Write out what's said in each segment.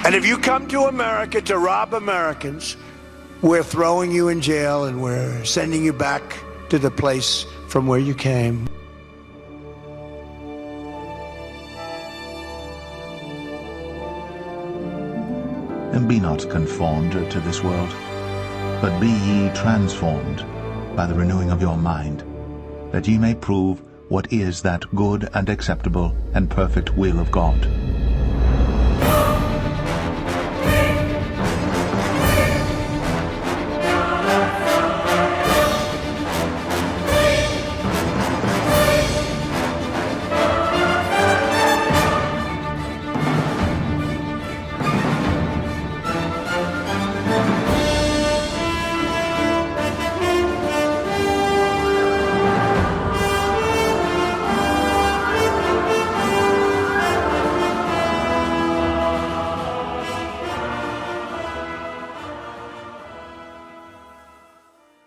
And if you come to America to rob Americans, we're throwing you in jail and we're sending you back to the place from where you came. And be not conformed to this world, but be ye transformed by the renewing of your mind, that ye may prove what is that good and acceptable and perfect will of God.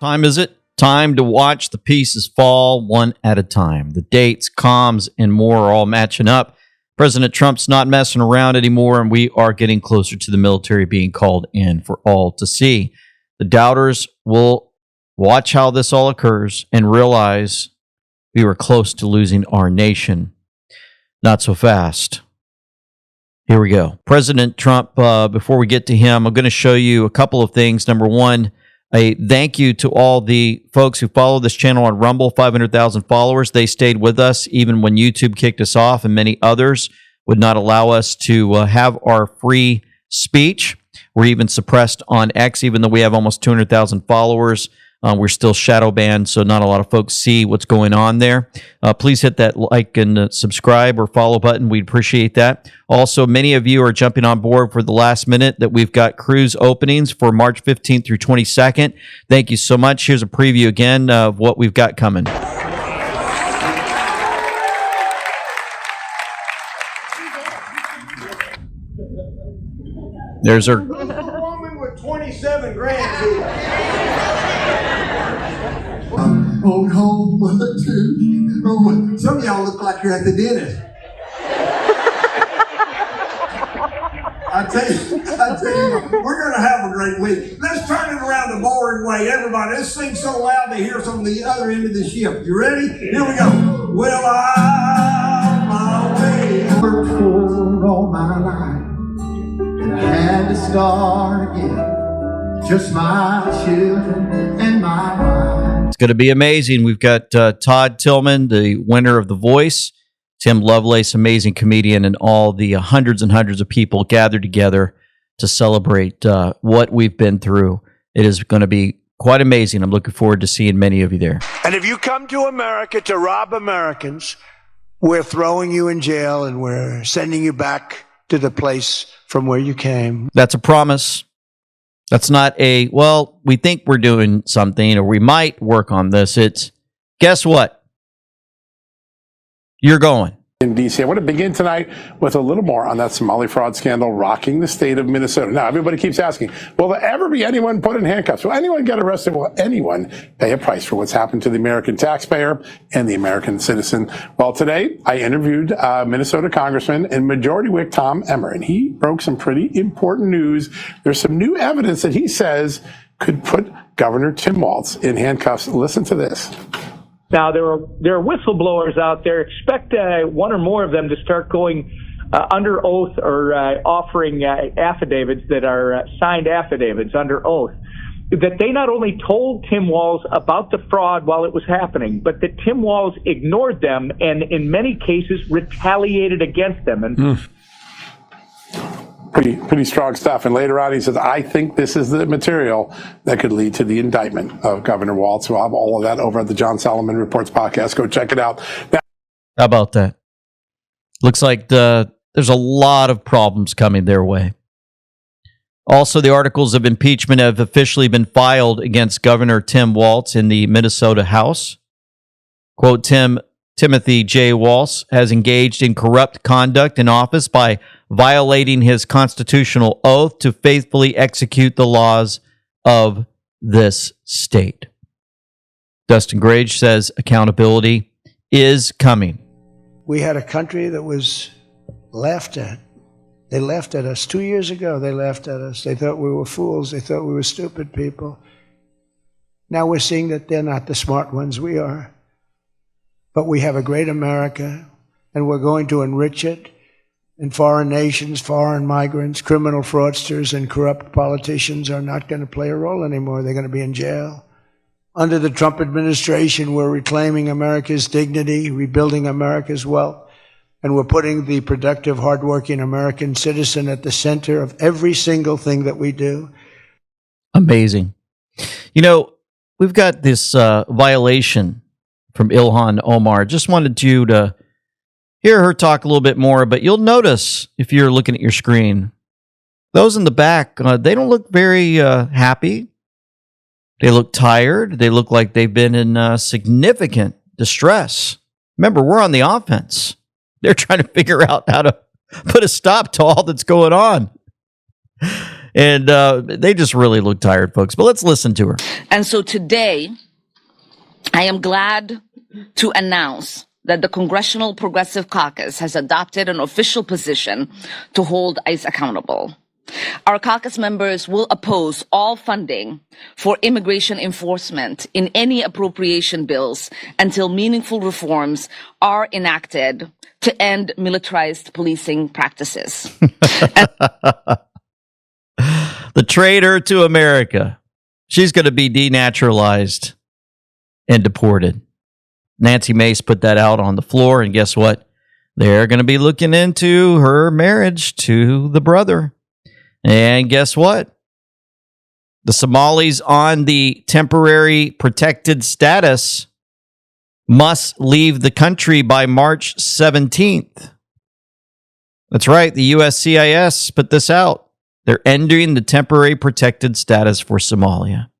Time is it? Time to watch the pieces fall one at a time. The dates, comms, and more are all matching up. President Trump's not messing around anymore, and we are getting closer to the military being called in for all to see. The doubters will watch how this all occurs and realize we were close to losing our nation. Not so fast. Here we go. President Trump, before we get to him, I'm going to show you a couple of things. Number one, a thank you to all the folks who follow this channel on Rumble, 500,000 followers. They stayed with us even when YouTube kicked us off, and many others would not allow us to have our free speech. We're even suppressed on X, even though we have almost 200,000 followers. We're still shadow banned, so not a lot of folks see what's going on there. Please hit that like and subscribe or follow button. We'd appreciate that. Also, many of you are jumping on board for the last minute that we've got cruise openings for March 15th through 22nd. Thank you so much. Here's a preview again of what we've got coming. There's our... Who's the woman with 27 grandkids? Oh, no, some of y'all look like you're at the dentist. I tell you, we're going to have a great week. Let's turn it around the boring way. Everybody, let's sing so loud they hear us on the other end of the ship. You ready? Here we go. Well, I'm my way. I worked for all my life, and I had to start again. Just my children and my wife. It's going to be amazing. We've got Todd Tillman, the winner of The Voice, Tim Lovelace, amazing comedian, and all the hundreds and hundreds of people gathered together to celebrate what we've been through. It is going to be quite amazing. I'm looking forward to seeing many of you there. And if you come to America to rob Americans, we're throwing you in jail and we're sending you back to the place from where you came. That's a promise. That's not a, well, we think we're doing something or we might work on this. It's, guess what? You're going. In D.C. I want to begin tonight with a little more on that Somali fraud scandal rocking the state of Minnesota. Now, everybody keeps asking, will there ever be anyone put in handcuffs? Will anyone get arrested? Will anyone pay a price for what's happened to the American taxpayer and the American citizen? Well, today I interviewed Minnesota Congressman and Majority Whip Tom Emmer, and he broke some pretty important news. There's some new evidence that he says could put Governor Tim Walz in handcuffs. Listen to this. Now, there are whistleblowers out there. Expect one or more of them to start going under oath or offering affidavits that are signed affidavits under oath, that they not only told Tim Walz about the fraud while it was happening, but that Tim Walz ignored them and in many cases retaliated against them. And Pretty strong stuff. And later on, he says, I think this is the material that could lead to the indictment of Governor Walz. We'll have all of that over at the John Solomon Reports podcast. Go check it out. Now, how about that? Looks like there's a lot of problems coming their way. Also, the articles of impeachment have officially been filed against Governor Tim Walz in the Minnesota House. Quote, Timothy J. Walz has engaged in corrupt conduct in office by violating his constitutional oath to faithfully execute the laws of this state. Dustin Grage says accountability is coming. We had a country that was laughed at They laughed at us 2 years ago. They laughed at us. They thought we were fools. They thought we were stupid people. Now we're seeing that they're not the smart ones. We are. But we have a great America, and we're going to enrich it. And foreign nations, foreign migrants, criminal fraudsters, and corrupt politicians are not going to play a role anymore. They're going to be in jail. Under the Trump administration, we're reclaiming America's dignity, rebuilding America's wealth, and we're putting the productive, hardworking American citizen at the center of every single thing that we do. Amazing. You know, we've got this violation from Ilhan Omar. Just wanted you to hear her talk a little bit more, but you'll notice if you're looking at your screen, those in the back, they don't look very happy. They look tired. They look like they've been in significant distress. Remember, we're on the offense. They're trying to figure out how to put a stop to all that's going on. And they just really look tired, folks. But let's listen to her. And so today, I am glad to announce that the Congressional Progressive Caucus has adopted an official position to hold ICE accountable. Our caucus members will oppose all funding for immigration enforcement in any appropriation bills until meaningful reforms are enacted to end militarized policing practices. The traitor to America. She's going to be denaturalized and deported. Nancy Mace put that out on the floor, and guess what? They're going to be looking into her marriage to the brother. And guess what? The Somalis on the temporary protected status must leave the country by March 17th. That's right. The USCIS put this out. They're ending the temporary protected status for Somalia.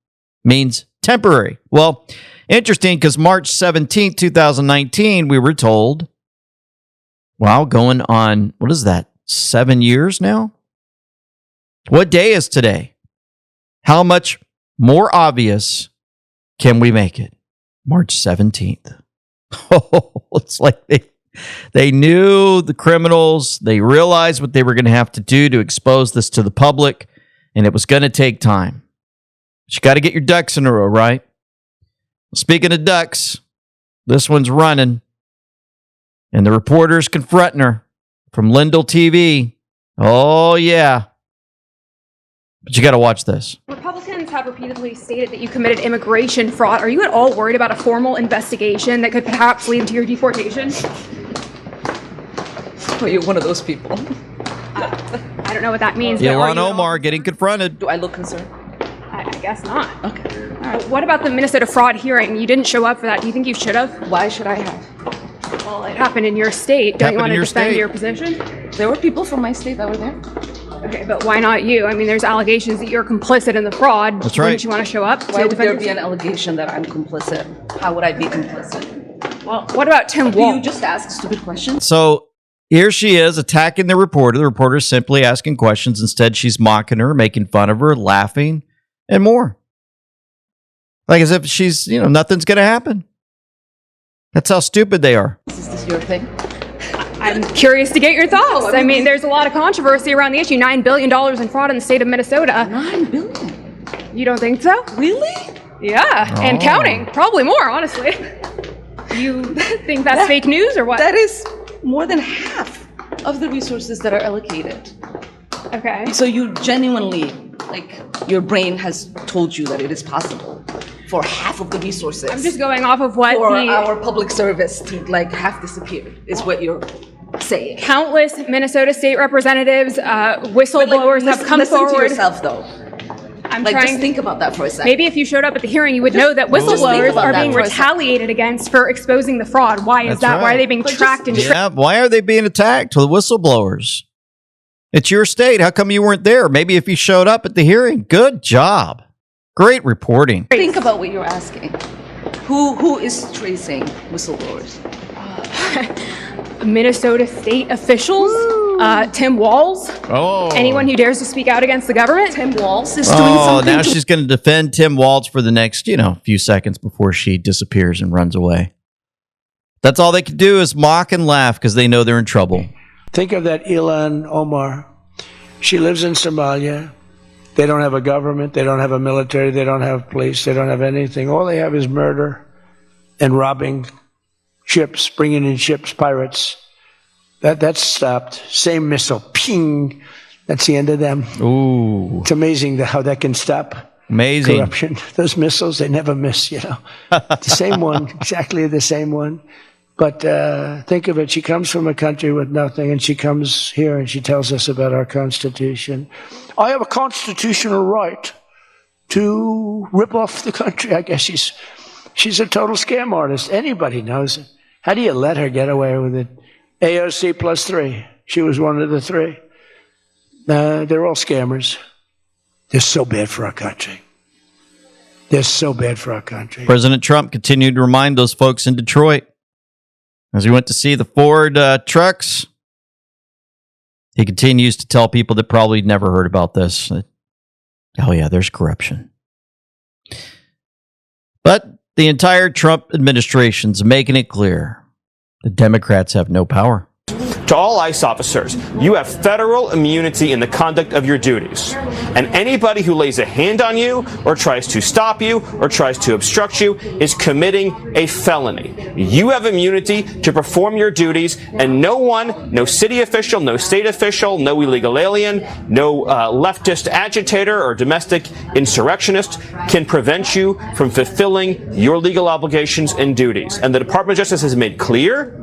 Means temporary. Well, interesting, because March 17th, 2019, we were told, wow, going on, what is that, 7 years now? What day is today? How much more obvious can we make it? March 17th. Oh, it's like they knew the criminals. They realized what they were going to have to do to expose this to the public, and it was going to take time. But you got to get your ducks in a row, right? Speaking of ducks, this one's running, and the reporter's confronting her from Lindell TV. Oh, yeah. But you got to watch this. Republicans have repeatedly stated that you committed immigration fraud. Are you at all worried about a formal investigation that could perhaps lead to your deportation? Are you one of those people? I don't know what that means. Ilhan Omar getting confronted. Do I look concerned? I guess not. Okay. All right. What about the Minnesota fraud hearing? You didn't show up for that. Do you think you should have? Why should I have? Well, it happened in your state. Don't you want to defend your position? There were people from my state that were there. Okay, but why not you? I mean, there's allegations that you're complicit in the fraud. That's right. Wouldn't you want to show up? Why would there be an allegation that I'm complicit? How would I be complicit? Well, what about Tim Do Walz? you just ask stupid questions? So here she is attacking the reporter. The reporter is simply asking questions. Instead, she's mocking her, making fun of her, laughing, and more. Like as if she's, nothing's going to happen. That's how stupid they are. Is this your thing? I'm curious to get your thoughts. I mean, there's a lot of controversy around the issue. $9 billion in fraud in the state of Minnesota. $9 billion? You don't think so? Really? Yeah, and counting. Probably more, honestly. You think that's fake news or what? That is more than half of the resources that are allocated. Okay. So you genuinely, your brain has told you that it is possible for half of the resources. I'm just going off of what for our public service to half disappear is what you're saying. Countless Minnesota state representatives, whistleblowers have come listen forward. To yourself, though. I'm just trying. think about that for a second. Maybe if you showed up at the hearing, you would know that just think whistleblowers about are that being for a second. retaliated against for exposing the fraud. Why is That's that? right. Why are they being tracked and Yeah, why are they being attacked? The whistleblowers. It's your state. How come you weren't there? Maybe if you showed up at the hearing. Good job. Great reporting. Think about what you're asking. Who is tracing whistleblowers? Minnesota state officials, Tim Walz, anyone who dares to speak out against the government. Tim Walz is doing something. Now she's going to defend Tim Walz for the next, few seconds before she disappears and runs away. That's all they can do is mock and laugh because they know they're in trouble. Think of that Ilhan Omar She lives in Somalia. They don't have a government. They don't have a military. They don't have police. They don't have anything. All they have is murder and robbing ships, bringing in ships, pirates. That's stopped. Same missile, ping. That's the end of them. Ooh. It's amazing how that can stop Amazing. corruption. Those missiles, they never miss, you know. The same one, exactly the same one. But think of it, she comes from a country with nothing, and she comes here and she tells us about our Constitution. I have a constitutional right to rip off the country. I guess she's a total scam artist. Anybody knows it. How do you let her get away with it? AOC +3. She was one of the three. They're all scammers. They're so bad for our country. They're so bad for our country. President Trump continued to remind those folks in Detroit as he went to see the Ford trucks. He continues to tell people that probably never heard about this that, oh yeah, there's corruption. But the entire Trump administration's making it clear the Democrats have no power. To all ICE officers, you have federal immunity in the conduct of your duties. And anybody who lays a hand on you or tries to stop you or tries to obstruct you is committing a felony. You have immunity to perform your duties, and no one, no city official, no state official, no illegal alien, no leftist agitator or domestic insurrectionist can prevent you from fulfilling your legal obligations and duties. And the Department of Justice has made clear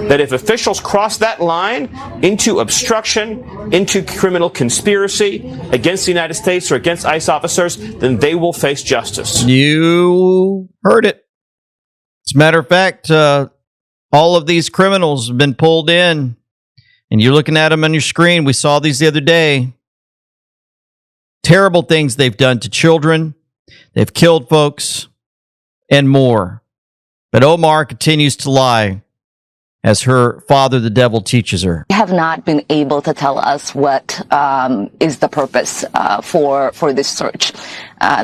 that if officials cross that line into obstruction, into criminal conspiracy against the United States or against ICE officers, then they will face justice. You heard it. As a matter of fact, all of these criminals have been pulled in, and you're looking at them on your screen. We saw these the other day. Terrible things they've done to children. They've killed folks and more. But Omar continues to lie, as her father, the devil, teaches her. They have not been able to tell us what is the purpose for this search.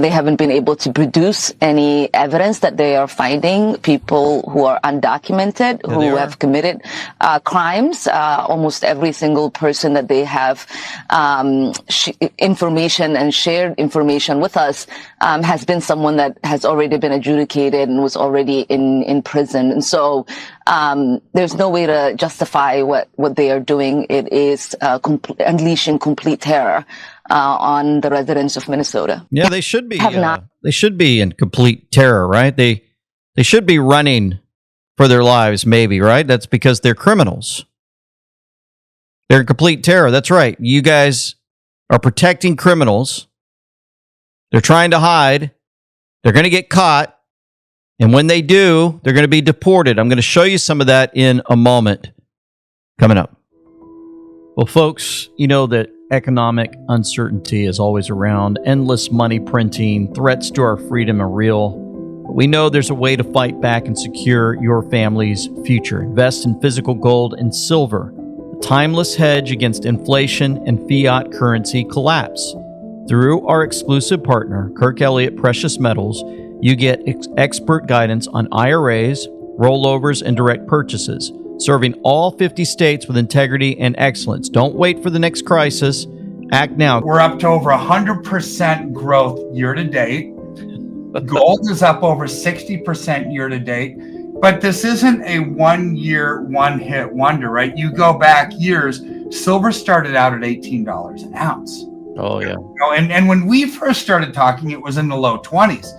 They haven't been able to produce any evidence that they are finding people who are undocumented, who have committed crimes. Almost every single person that they have information and shared information with us has been someone that has already been adjudicated and was already in prison. And so there's no way to justify what they are doing. It is unleashing complete terror on the residents of Minnesota. Yeah, they should be. They should be in complete terror, right? They should be running for their lives, maybe, right? That's because they're criminals. They're in complete terror. That's right. You guys are protecting criminals. They're trying to hide. They're going to get caught. And when they do, they're going to be deported. I'm going to show you some of that in a moment. Coming up. Well, folks, you know that economic uncertainty is always around. Endless money printing, threats to our freedom are real. But we know there's a way to fight back and secure your family's future. Invest in physical gold and silver, the timeless hedge against inflation and fiat currency collapse. Through our exclusive partner, Kirk Elliott Precious Metals, you get expert guidance on IRAs, rollovers, and direct purchases, serving all 50 states with integrity and excellence. Don't wait for the next crisis. Act now. We're up to over 100% growth year to date. Gold is up over 60% year to date. But this isn't a 1 year, one hit wonder, right? You go back years, silver started out at $18 an ounce. Oh, yeah. You know, and when we first started talking, it was in the low 20s.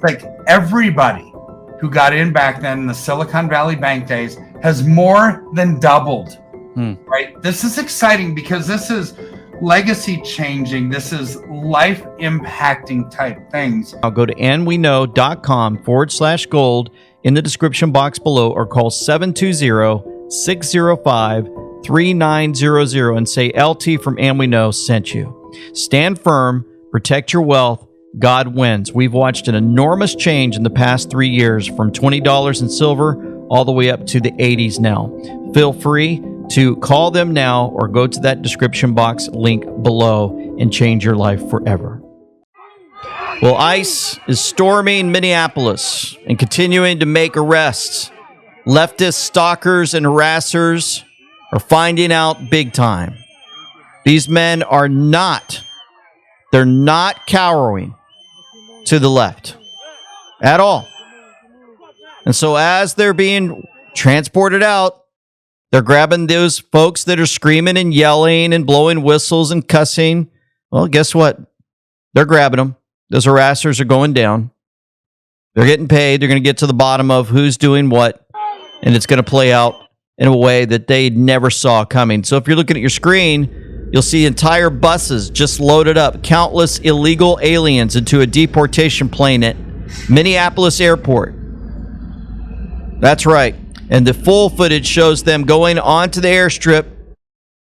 Like everybody who got in back then in the Silicon Valley Bank days has more than doubled, right? This is exciting because this is legacy changing. This is life impacting type things. I'll go to andweknow.com/gold in the description box below, or call 720-605-3900 and say LT from And We Know sent you. Stand firm, protect your wealth. God wins. We've watched an enormous change in the past 3 years, from $20 in silver all the way up to the 80s now. Feel free to call them now or go to that description box link below and change your life forever. Well, ICE is storming Minneapolis and continuing to make arrests. Leftist stalkers and harassers are finding out big time. These men are not, they're not cowering to the left at all. And so as they're being transported out, they're grabbing those folks that are screaming and yelling and blowing whistles and cussing. Well, guess what? They're grabbing them. Those harassers are going down. They're getting paid. They're going to get to the bottom of who's doing what, and it's going to play out in a way that they never saw coming. So if you're looking at your screen, you'll see entire buses just loaded up, countless illegal aliens into a deportation plane at Minneapolis Airport. That's right. And the full footage shows them going onto the airstrip,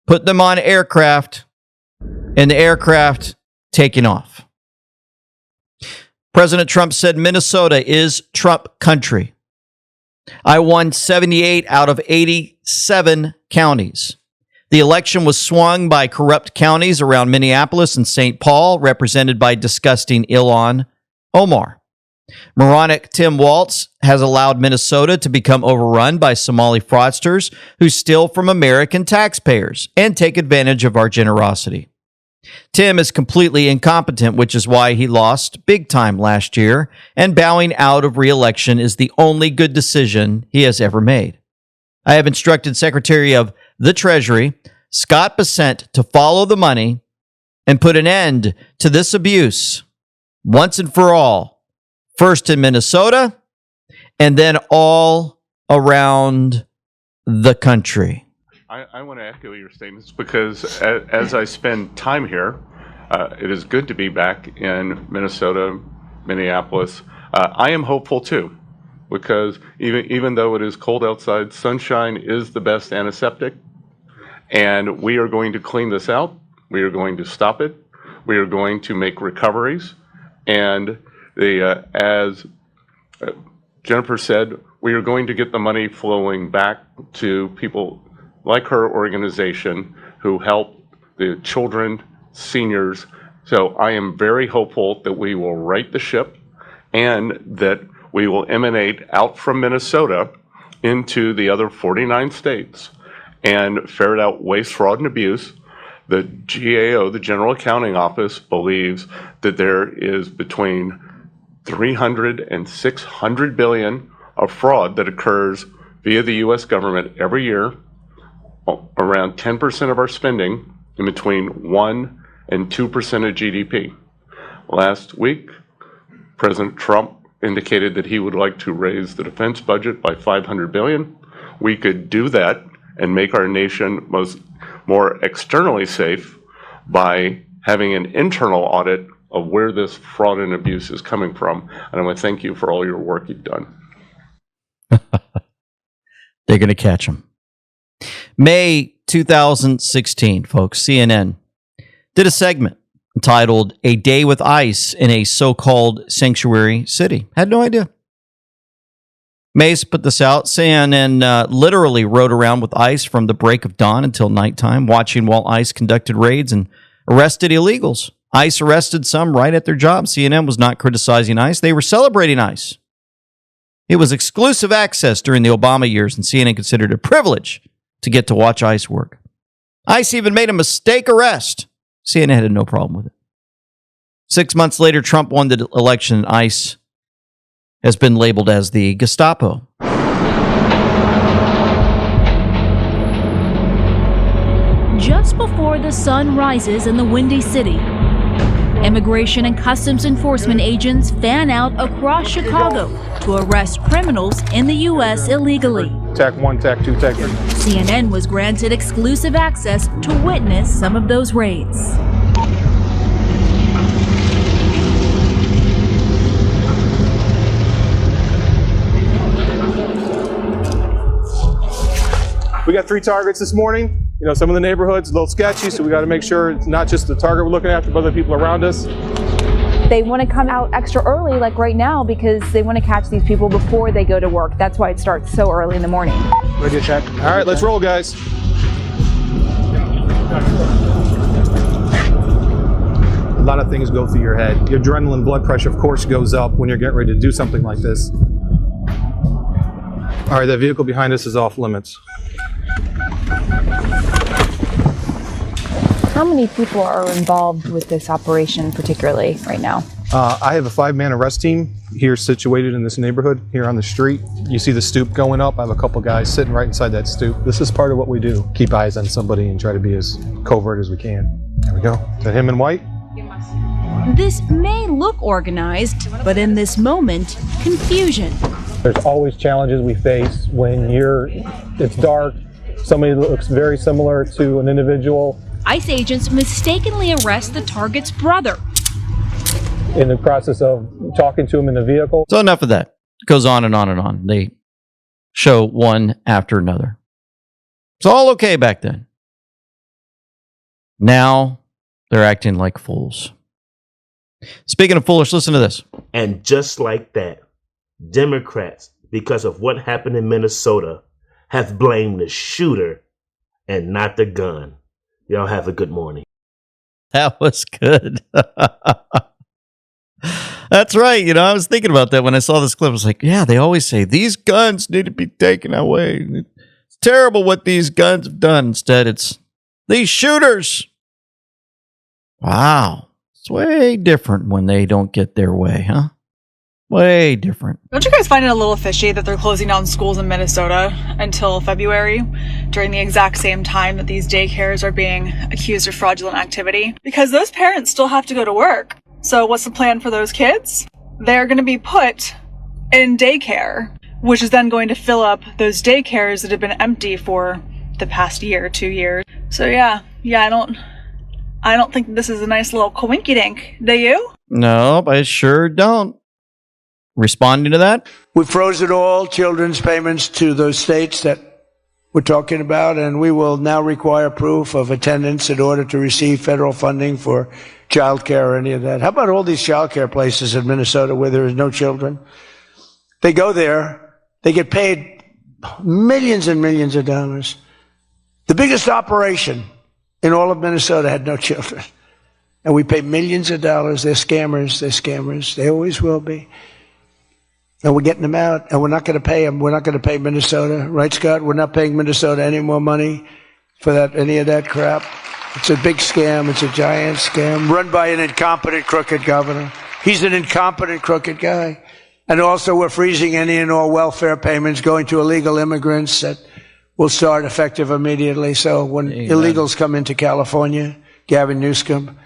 putting them on aircraft, and the aircraft taking off. President Trump said Minnesota is Trump country. I won 78 out of 87 counties. The election was swung by corrupt counties around Minneapolis and St. Paul, represented by disgusting Ilhan Omar. Moronic Tim Walz has allowed Minnesota to become overrun by Somali fraudsters who steal from American taxpayers and take advantage of our generosity. Tim is completely incompetent, which is why he lost big time last year, and bowing out of re-election is the only good decision he has ever made. I have instructed Secretary of the Treasury, Scott Bessent, to follow the money and put an end to this abuse once and for all. First in Minnesota, and then all around the country. I want to echo your statements because as I spend time here, it is good to be back in Minnesota, Minneapolis. I am hopeful too, because even though it is cold outside, sunshine is the best antiseptic, and we are going to clean this out. We are going to stop it. We are going to make recoveries, and as Jennifer said, we are going to get the money flowing back to people like her organization who help the children, seniors. So I am very hopeful that we will right the ship and that we will emanate out from Minnesota into the other 49 states and ferret out waste, fraud, and abuse. The GAO, the General Accounting Office, believes that there is between 300 and 600 billion of fraud that occurs via the U.S. government every year, around 10% of our spending, in between 1 and 2% of GDP. Last week, President Trump indicated that he would like to raise the defense budget by $500 billion. We could do that and make our nation more externally safe by having an internal audit of where this fraud and abuse is coming from. And I want to thank you for all your work you've done. They're going to catch them. May 2016, folks, CNN did a segment entitled A Day with ICE in a So-Called Sanctuary City. Had no idea. Mace put this out. CNN literally rode around with ICE from the break of dawn until nighttime, watching while ICE conducted raids and arrested illegals. ICE arrested some right at their job. CNN was not criticizing ICE. They were celebrating ICE. It was exclusive access during the Obama years, and CNN considered it a privilege to get to watch ICE work. ICE even made a mistake arrest. CNN had no problem with it. 6 months later, Trump won the election, and ICE has been labeled as the Gestapo. Just before the sun rises in the Windy City, Immigration and Customs Enforcement agents fan out across Chicago to arrest criminals in the U.S. illegally. Tac 1, Tac 2, Tac 3. CNN was granted exclusive access to witness some of those raids. We got 3 targets this morning. You know, some of the neighborhoods a little sketchy, so we got to make sure it's not just the target we're looking after, but other people around us. They want to come out extra early, like right now, because they want to catch these people before they go to work. That's why it starts so early in the morning. Ready to check? All right, let's roll, guys. A lot of things go through your head. Your adrenaline, blood pressure, of course, goes up when you're getting ready to do something like this. All right, that vehicle behind us is off limits. How many people are involved with this operation particularly right now? I have a 5-man arrest team here situated in this neighborhood here on the street. You see the stoop going up. I have a couple guys sitting right inside that stoop. This is part of what we do. Keep eyes on somebody and try to be as covert as we can. There we go. Is that him in white? This may look organized, but in this moment, confusion. There's always challenges we face when it's dark, somebody looks very similar to an individual. ICE agents mistakenly arrest the target's brother. In the process of talking to him in the vehicle. So enough of that. It goes on and on and on. They show one after another. It's all okay back then. Now they're acting like fools. Speaking of foolish, listen to this. And just like that, Democrats, because of what happened in Minnesota, have blamed the shooter and not the gun. Y'all have a good morning. That was good. That's right. You know, I was thinking about that when I saw this clip. I was like, yeah, they always say these guns need to be taken away. It's terrible what these guns have done. Instead, it's these shooters. Wow. It's way different when they don't get their way, huh? Way different. Don't you guys find it a little fishy that they're closing down schools in Minnesota until February during the exact same time that these daycares are being accused of fraudulent activity? Because those parents still have to go to work. So what's the plan for those kids? They're going to be put in daycare, which is then going to fill up those daycares that have been empty for the past year, 2 years. So yeah, I don't think this is a nice little coinky-dink. Do you? No, I sure don't. Responding to that? We've frozen all children's payments to those states that we're talking about, and we will now require proof of attendance in order to receive federal funding for child care or any of that. How about all these child care places in Minnesota where there is no children? They go there, they get paid millions and millions of dollars. The biggest operation in all of Minnesota had no children. And we pay millions of dollars. They're scammers. They always will be. And we're getting them out, and we're not going to pay them. We're not going to pay Minnesota. Right, Scott? We're not paying Minnesota any more money for any of that crap. It's a big scam. It's a giant scam run by an incompetent, crooked governor. He's an incompetent, crooked guy. And also, we're freezing any and all welfare payments going to illegal immigrants that will start effective immediately. So when illegals come into California, Gavin Newsom,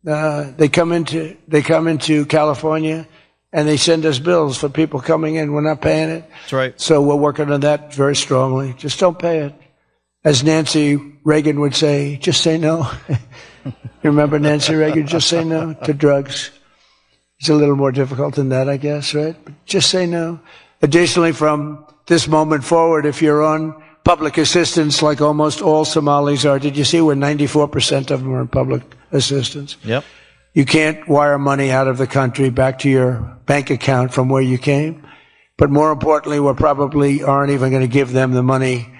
they come into California, and they send us bills for people coming in. We're not paying it. That's right. So we're working on that very strongly. Just don't pay it. As Nancy Reagan would say, just say no. You remember Nancy Reagan? Just say no to drugs. It's a little more difficult than that, I guess, right? But just say no. Additionally, from this moment forward, if you're on public assistance like almost all Somalis are, did you see where 94% of them are on public assistance? Yep. You can't wire money out of the country back to your bank account from where you came. But more importantly, we probably aren't even going to give them the money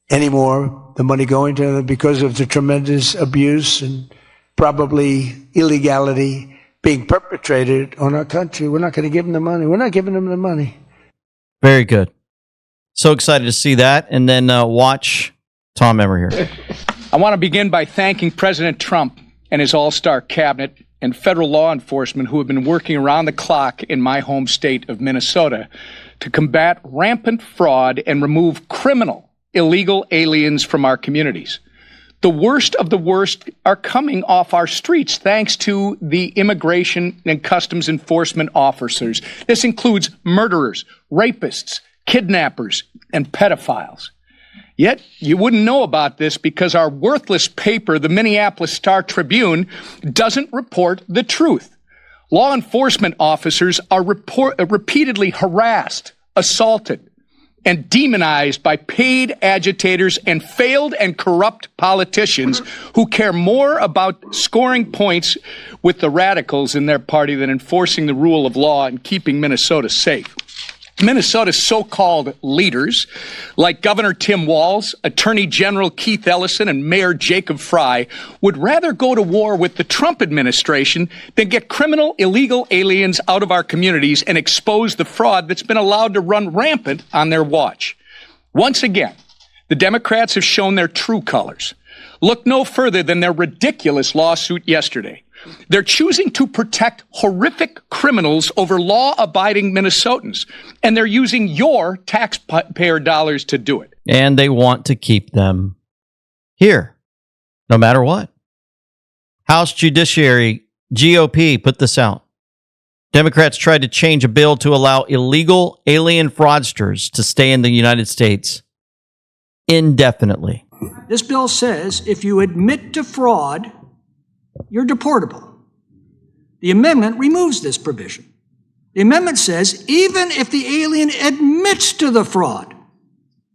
anymore, the money going to them, because of the tremendous abuse and probably illegality being perpetrated on our country. We're not going to give them the money. We're not giving them the money. Very good. So excited to see that. And then watch Tom Emmer here. I want to begin by thanking President Trump and his all-star cabinet and federal law enforcement who have been working around the clock in my home state of Minnesota to combat rampant fraud and remove criminal illegal aliens from our communities. The worst of the worst are coming off our streets thanks to the immigration and customs enforcement officers. This includes murderers, rapists, kidnappers, and pedophiles. Yet, you wouldn't know about this because our worthless paper, the Minneapolis Star-Tribune, doesn't report the truth. Law enforcement officers are repeatedly harassed, assaulted, and demonized by paid agitators and failed and corrupt politicians who care more about scoring points with the radicals in their party than enforcing the rule of law and keeping Minnesota safe. Minnesota's so-called leaders, like Governor Tim Walz, Attorney General Keith Ellison, and Mayor Jacob Fry, would rather go to war with the Trump administration than get criminal illegal aliens out of our communities and expose the fraud that's been allowed to run rampant on their watch. Once again, the Democrats have shown their true colors. Look no further than their ridiculous lawsuit yesterday. They're choosing to protect horrific criminals over law-abiding Minnesotans, and they're using your taxpayer dollars to do it. And they want to keep them here, no matter what. House Judiciary, GOP, put this out. Democrats tried to change a bill to allow illegal alien fraudsters to stay in the United States indefinitely. This bill says if you admit to fraud, you're deportable. The amendment removes this provision. The amendment says even if the alien admits to the fraud,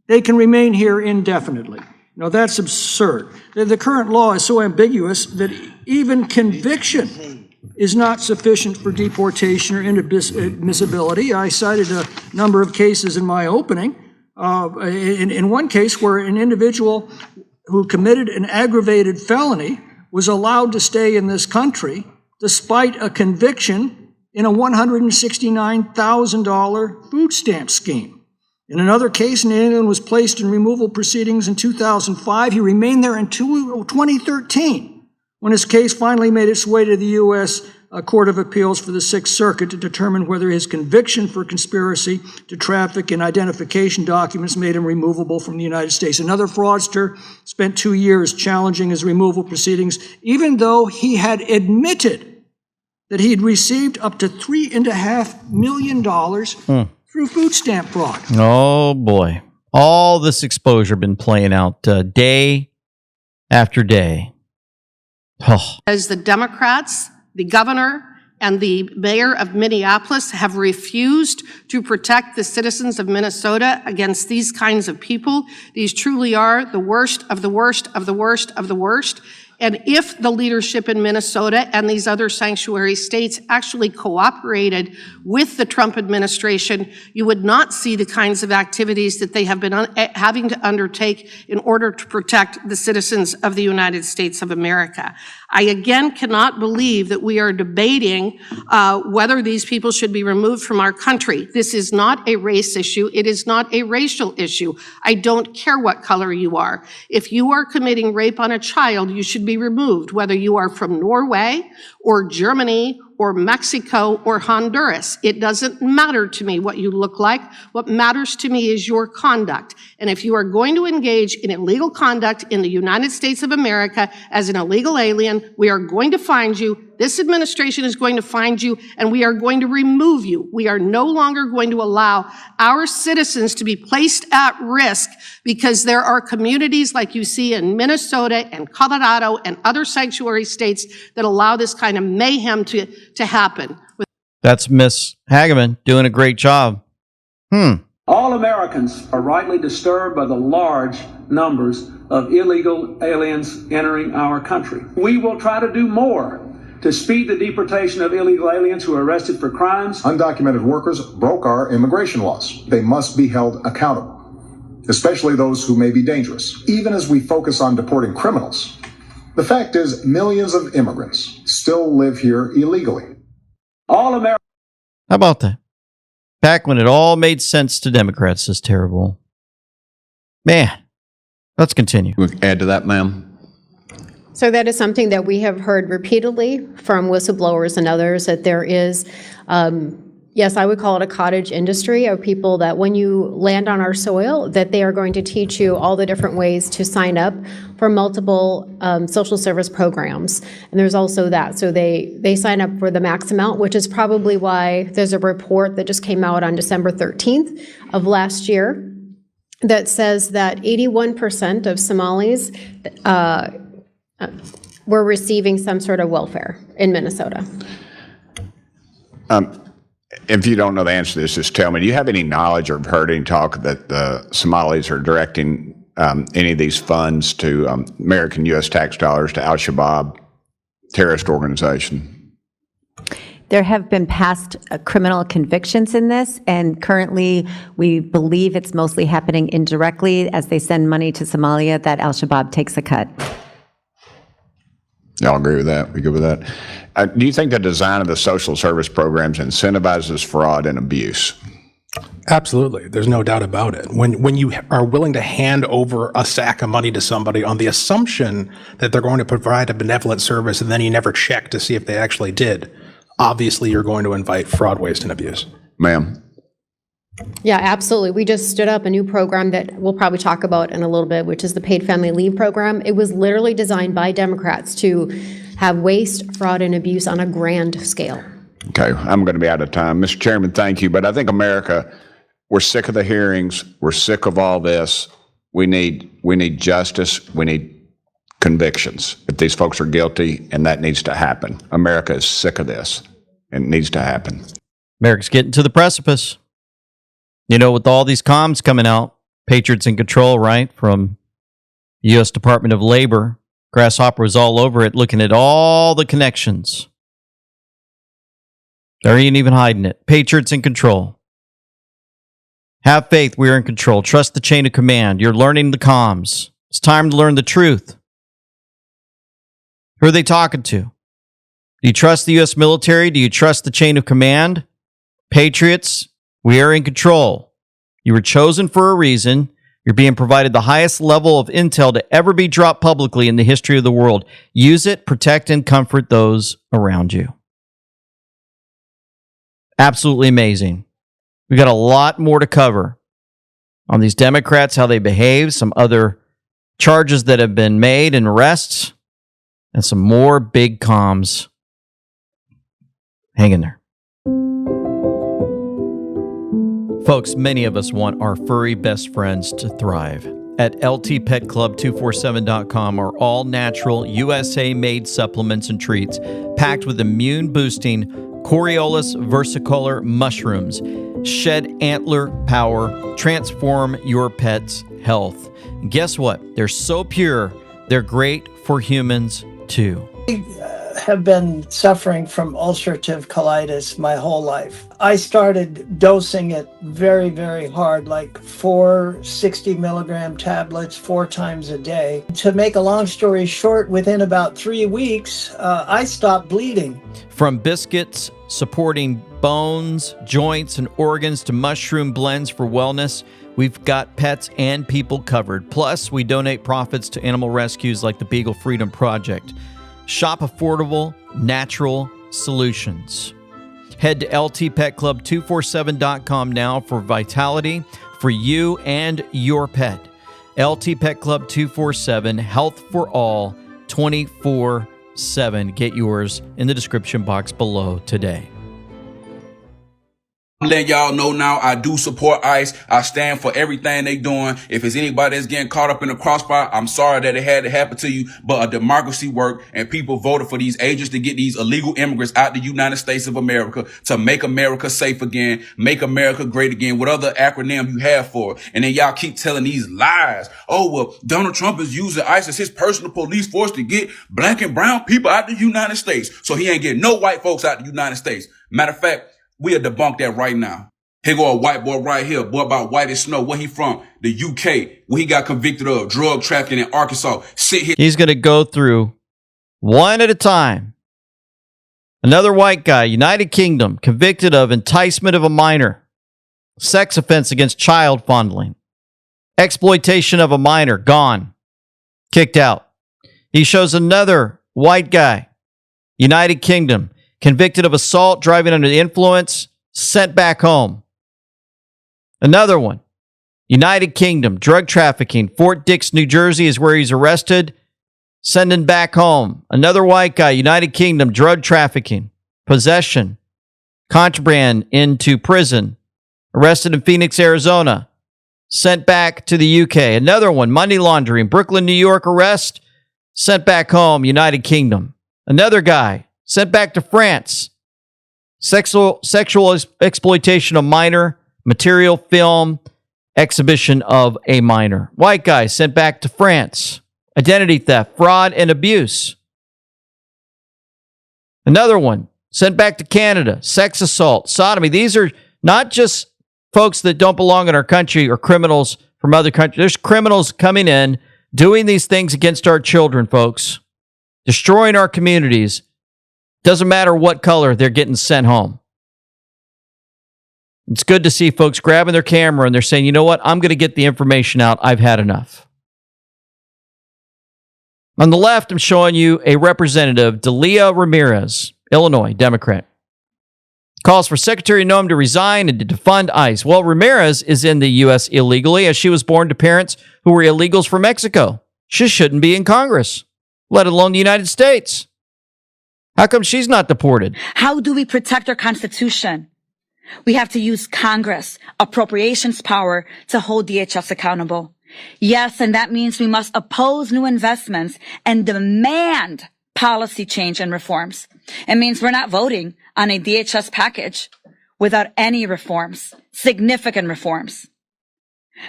they can remain here indefinitely. Now, that's absurd. The current law is so ambiguous that even conviction is not sufficient for deportation or inadmissibility. I cited a number of cases in my opening. In one case where an individual who committed an aggravated felony was allowed to stay in this country despite a conviction in a $169,000 food stamp scheme. In another case, an alien was placed in removal proceedings in 2005. He remained there until 2013, when his case finally made its way to the U.S. Court of Appeals for the Sixth Circuit to determine whether his conviction for conspiracy to traffic in identification documents made him removable from the United States. Another fraudster spent 2 years challenging his removal proceedings, even though he had admitted that he had received up to $3.5 million through food stamp fraud. Oh, boy. All this exposure been playing out day after day. Oh. As the Democrats, the governor, and the mayor of Minneapolis have refused to protect the citizens of Minnesota against these kinds of people. These truly are the worst of the worst of the worst of the worst. And if the leadership in Minnesota and these other sanctuary states actually cooperated with the Trump administration, you would not see the kinds of activities that they have been having to undertake in order to protect the citizens of the United States of America. I again cannot believe that we are debating whether these people should be removed from our country. This is not a race issue. It is not a racial issue. I don't care what color you are. If you are committing rape on a child, you should be removed, whether you are from Norway or Germany or Mexico or Honduras. It doesn't matter to me what you look like. What matters to me is your conduct. And if you are going to engage in illegal conduct in the United States of America as an illegal alien, we are going to find you. This administration is going to find you, and we are going to remove you. We are no longer going to allow our citizens to be placed at risk because there are communities like you see in Minnesota and Colorado and other sanctuary states that allow this kind of mayhem to happen. That's Miss Hageman doing a great job. All Americans are rightly disturbed by the large numbers of illegal aliens entering our country. We will try to do more to speed the deportation of illegal aliens who are arrested for crimes. Undocumented workers broke our immigration laws. They must be held accountable, especially those who may be dangerous. Even as we focus on deporting criminals, the fact is millions of immigrants still live here illegally. All Americans. How about that? Back when it all made sense to Democrats is terrible. Man, let's continue. Add to that, ma'am. So that is something that we have heard repeatedly from whistleblowers and others, that there is, yes, I would call it a cottage industry of people that when you land on our soil, that they are going to teach you all the different ways to sign up for multiple social service programs. And there's also that. So they sign up for the max amount, which is probably why there's a report that just came out on December 13th of last year that says that 81% of Somalis were receiving some sort of welfare in Minnesota. If you don't know the answer to this, just tell me. Do you have any knowledge or heard any talk that the Somalis are directing any of these funds to American U.S. tax dollars to Al-Shabaab terrorist organization? There have been past criminal convictions in this, and currently we believe it's mostly happening indirectly as they send money to Somalia that Al-Shabaab takes a cut. Y'all agree with that? We good with that? Do you think the design of the social service programs incentivizes fraud and abuse? Absolutely. There's no doubt about it. When you are willing to hand over a sack of money to somebody on the assumption that they're going to provide a benevolent service and then you never check to see if they actually did, obviously you're going to invite fraud, waste, and abuse. Ma'am. Yeah, absolutely. We just stood up a new program that we'll probably talk about in a little bit, which is the Paid Family Leave Program. It was literally designed by Democrats to have waste, fraud, and abuse on a grand scale. Okay, I'm going to be out of time. Mr. Chairman, thank you. But I think America, we're sick of the hearings. We're sick of all this. We need justice. We need convictions if these folks are guilty, and that needs to happen. America is sick of this, and it needs to happen. America's getting to the precipice. You know, with all these comms coming out, Patriots in Control, right, from the U.S. Department of Labor, Grasshopper was all over it, looking at all the connections. They ain't even hiding it. Patriots in Control. Have faith, we're in control. Trust the chain of command. You're learning the comms. It's time to learn the truth. Who are they talking to? Do you trust the U.S. military? Do you trust the chain of command? Patriots, we are in control. You were chosen for a reason. You're being provided the highest level of intel to ever be dropped publicly in the history of the world. Use it, protect, and comfort those around you. Absolutely amazing. We got a lot more to cover on these Democrats, how they behave, some other charges that have been made and arrests, and some more big comms. Hang in there. Folks, many of us want our furry best friends to thrive. At ltpetclub247.com are all natural, USA-made supplements and treats packed with immune-boosting Coriolis versicolor mushrooms. Shed antler power, transform your pet's health. And guess what? They're so pure, they're great for humans too. Have been suffering from ulcerative colitis my whole life. I started dosing it very, very hard, like 4 60-milligram tablets 4 times a day. To make a long story short, within about 3 weeks, I stopped bleeding. From biscuits supporting bones, joints, and organs to mushroom blends for wellness, we've got pets and people covered. Plus, we donate profits to animal rescues like the Beagle Freedom Project. Shop affordable, natural solutions. Head to ltpetclub247.com now for vitality for you and your pet. LT Pet Club 247, health for all, 24/7. Get yours in the description box below today. I'm letting y'all know now, I do support ICE. I stand for everything they doing. If it's anybody that's getting caught up in the crossfire, I'm sorry that it had to happen to you, but a democracy worked and people voted for these agents to get these illegal immigrants out the United States of America to make America safe again, make America great again, what other acronym you have for it. And then y'all keep telling these lies. Oh, well, Donald Trump is using ICE as his personal police force to get black and brown people out the United States. So he ain't getting no white folks out the United States. Matter of fact, we'll debunk that right now. Here go a white boy right here, boy about white as snow. Where he from? The UK. Where he got convicted of drug trafficking in Arkansas. He's going to go through one at a time. Another white guy, United Kingdom, convicted of enticement of a minor, sex offense against child fondling, exploitation of a minor, gone, kicked out. He shows another white guy, United Kingdom, convicted of assault, driving under the influence, sent back home. Another one, United Kingdom, drug trafficking, Fort Dix, New Jersey is where he's arrested, sending back home. Another white guy, United Kingdom, drug trafficking, possession, contraband into prison, arrested in Phoenix, Arizona, sent back to the UK. Another one, money laundering, Brooklyn, New York arrest, sent back home, United Kingdom. Another guy, sent back to France. Sexual exploitation of minor, material film, exhibition of a minor. White guy sent back to France. Identity theft, fraud, and abuse. Another one sent back to Canada. Sex assault, sodomy. These are not just folks that don't belong in our country or criminals from other countries. There's criminals coming in, doing these things against our children, folks. Destroying our communities. Doesn't matter what color, they're getting sent home. It's good to see folks grabbing their camera and they're saying, you know what, I'm going to get the information out. I've had enough. On the left, I'm showing you a representative, Delia Ramirez, Illinois, Democrat. Calls for Secretary Noem to resign and to defund ICE. Well, Ramirez is in the U.S. illegally as she was born to parents who were illegals from Mexico. She shouldn't be in Congress, let alone the United States. How come she's not deported? How do we protect our Constitution? We have to use Congress, appropriations power, to hold DHS accountable. Yes, and that means we must oppose new investments and demand policy change and reforms. It means we're not voting on a DHS package without any reforms, significant reforms.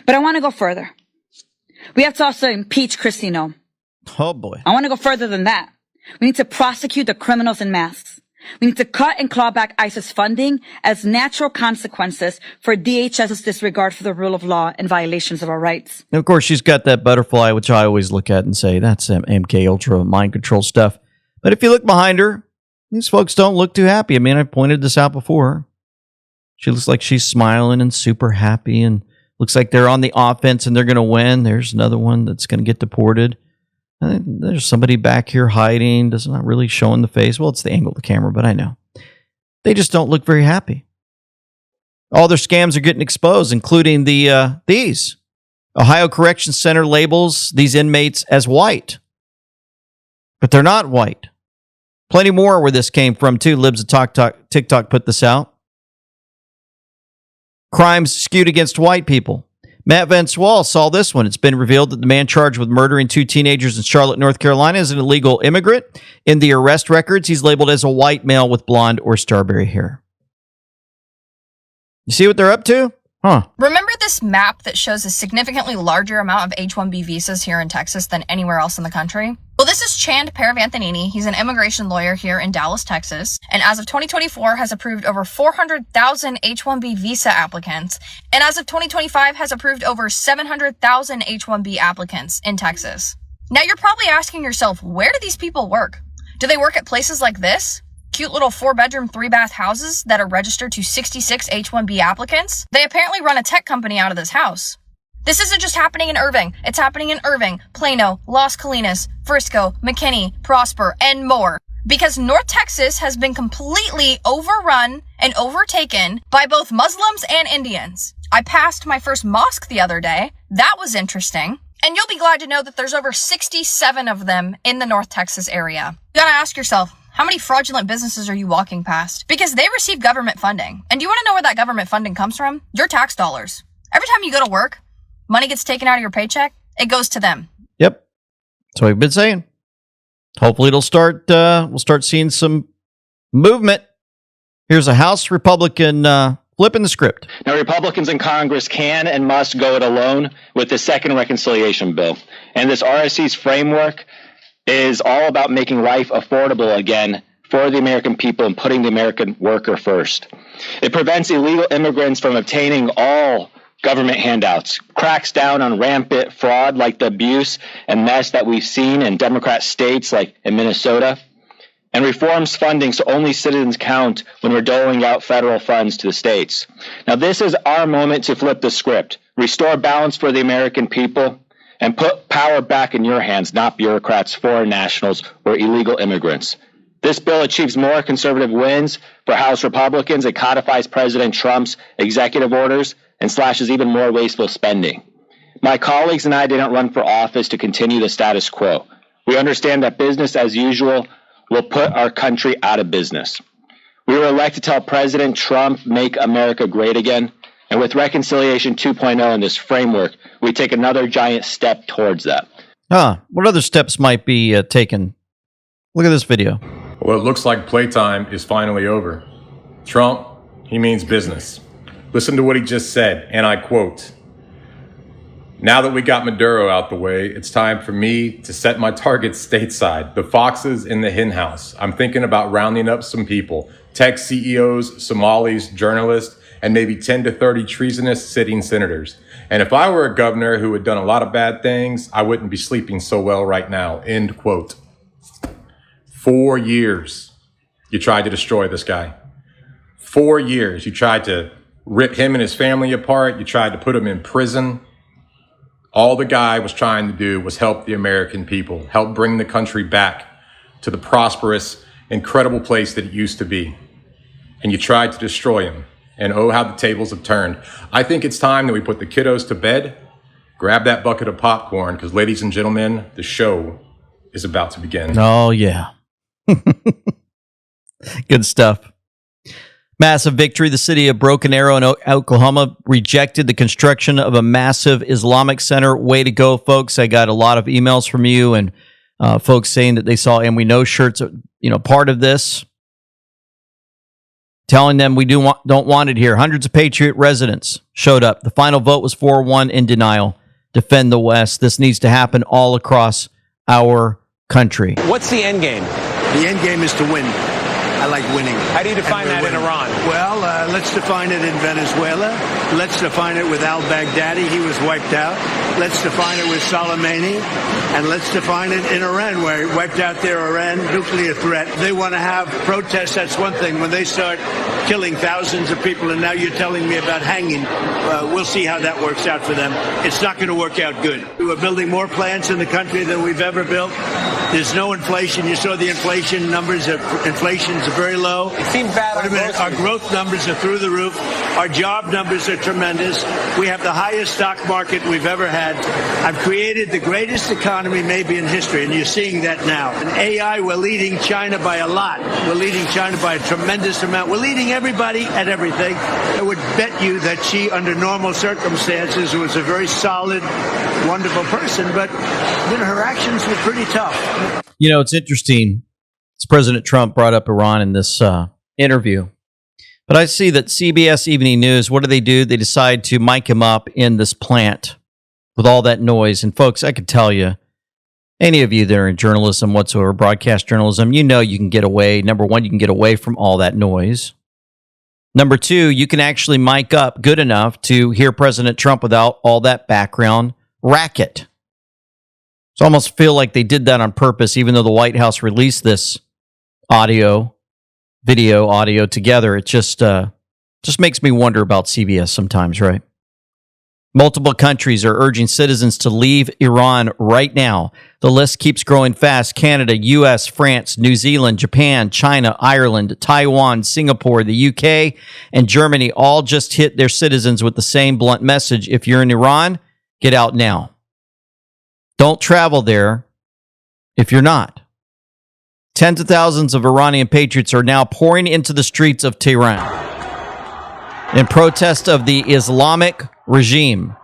But I want to go further. We have to also impeach Kristi Noem. Oh, boy. I want to go further than that. We need to prosecute the criminals in masks. We need to cut and claw back ICE's funding as natural consequences for DHS's disregard for the rule of law and violations of our rights. And of course, she's got that butterfly, which I always look at and say, that's MK Ultra mind control stuff. But if you look behind her, these folks don't look too happy. I mean, I pointed this out before. She looks like she's smiling and super happy and looks like they're on the offense and they're going to win. There's another one that's going to get deported. There's somebody back here hiding, does not really showing the face. Well, it's the angle of the camera, but I know. They just don't look very happy. All their scams are getting exposed, including these. Ohio Correction Center labels these inmates as white. But they're not white. Plenty more where this came from, too. Libs of TikTok put this out. Crimes skewed against white people. Matt Van Swall saw this one. It's been revealed that the man charged with murdering 2 teenagers in Charlotte, North Carolina is an illegal immigrant. In the arrest records, he's labeled as a white male with blonde or starberry hair. You see what they're up to? Huh. Remember this map that shows a significantly larger amount of H-1B visas here in Texas than anywhere else in the country? Well, this is Chand Paravantanini. He's an immigration lawyer here in Dallas, Texas, and as of 2024 has approved over 400,000 H-1B visa applicants, and as of 2025 has approved over 700,000 H-1B applicants in Texas. Now you're probably asking yourself, where do these people work? Do they work at places like this? Cute little 4-bedroom, 3-bath houses that are registered to 66 H-1B applicants? They apparently run a tech company out of this house. This isn't just happening in Irving. It's happening in Irving, Plano, Las Colinas, Frisco, McKinney, Prosper, and more. Because North Texas has been completely overrun and overtaken by both Muslims and Indians. I passed my first mosque the other day. That was interesting. And you'll be glad to know that there's over 67 of them in the North Texas area. You gotta ask yourself, how many fraudulent businesses are you walking past? Because they receive government funding. And do you want to know where that government funding comes from? Your tax dollars. Every time you go to work, money gets taken out of your paycheck, it goes to them. Yep. That's what we've been saying. Hopefully it'll start, we'll start seeing some movement. Here's a House Republican flipping the script. Now, Republicans in Congress can and must go it alone with the second reconciliation bill. And this RSC's framework is all about making life affordable again for the American people and putting the American worker first. It prevents illegal immigrants from obtaining all government handouts, cracks down on rampant fraud like the abuse and mess that we've seen in Democrat states like in Minnesota, and reforms funding so only citizens count when we're doling out federal funds to the states. Now, this is our moment to flip the script, restore balance for the American people, and put power back in your hands, not bureaucrats, foreign nationals, or illegal immigrants. This bill achieves more conservative wins for House Republicans. It codifies President Trump's executive orders and slashes even more wasteful spending. My colleagues and I didn't run for office to continue the status quo. We understand that business as usual will put our country out of business. We were elected to help President Trump make America great again. And with Reconciliation 2.0 in this framework, we take another giant step towards that. What other steps might be taken? Look at this video. Well, it looks like playtime is finally over. Trump, he means business. Listen to what he just said, and I quote, "Now that we got Maduro out the way, it's time for me to set my targets stateside, the foxes in the hen house. I'm thinking about rounding up some people, tech CEOs, Somalis, journalists, and maybe 10 to 30 treasonous sitting senators. And if I were a governor who had done a lot of bad things, I wouldn't be sleeping so well right now." End quote. 4 years you tried to destroy this guy. 4 years you tried to rip him and his family apart. You tried to put him in prison. All the guy was trying to do was help the American people, help bring the country back to the prosperous, incredible place that it used to be. And you tried to destroy him. And oh, how the tables have turned. I think it's time that we put the kiddos to bed, grab that bucket of popcorn, because ladies and gentlemen, the show is about to begin. Oh, yeah. Good stuff. Massive victory. The city of Broken Arrow in Oklahoma rejected the construction of a massive Islamic center. Way to go, folks. I got a lot of emails from you and folks saying that they saw And We Know shirts, part of this. Telling them we don't want it here. Hundreds of Patriot residents showed up. The final vote was 4-1 in denial. Defend the West. This needs to happen all across our country. What's the end game? The end game is to win. I like winning. How do you define that in Iran? Well, let's define it in Venezuela. Let's define it with al-Baghdadi. He was wiped out. Let's define it with Soleimani. And let's define it in Iran, where he wiped out their Iran nuclear threat. They want to have protests. That's one thing. When they start killing thousands of people, and now you're telling me about hanging, we'll see how that works out for them. It's not going to work out good. We're building more plants in the country than we've ever built. There's no inflation. You saw the inflation numbers. Inflation's very low. It seems bad. Wait a minute. Our growth numbers are through the roof. Our job numbers are tremendous. We have the highest stock market we've ever had. I've created the greatest economy maybe in history, and you're seeing that now. In AI, we're leading China by a lot. We're leading China by a tremendous amount. We're leading everybody at everything. I would bet you that she, under normal circumstances, was a very solid, wonderful person, but her actions were pretty tough. It's interesting. President Trump brought up Iran in this interview. But I see that CBS Evening News, what do? They decide to mic him up in this plant with all that noise. And folks, I could tell you, any of you that are in journalism whatsoever, broadcast journalism, you can get away. Number one, you can get away from all that noise. Number two, you can actually mic up good enough to hear President Trump without all that background racket. So I almost feel like they did that on purpose, even though the White House released this audio together. It just makes me wonder about CBS sometimes, right? Multiple countries are urging citizens to leave Iran right now. The list keeps growing fast. Canada, U.S., France, New Zealand, Japan, China, Ireland, Taiwan, Singapore, the UK, and Germany all just hit their citizens with the same blunt message. If you're in Iran, get out now. Don't travel there if you're not. Tens of thousands of Iranian patriots are now pouring into the streets of Tehran in protest of the Islamic regime.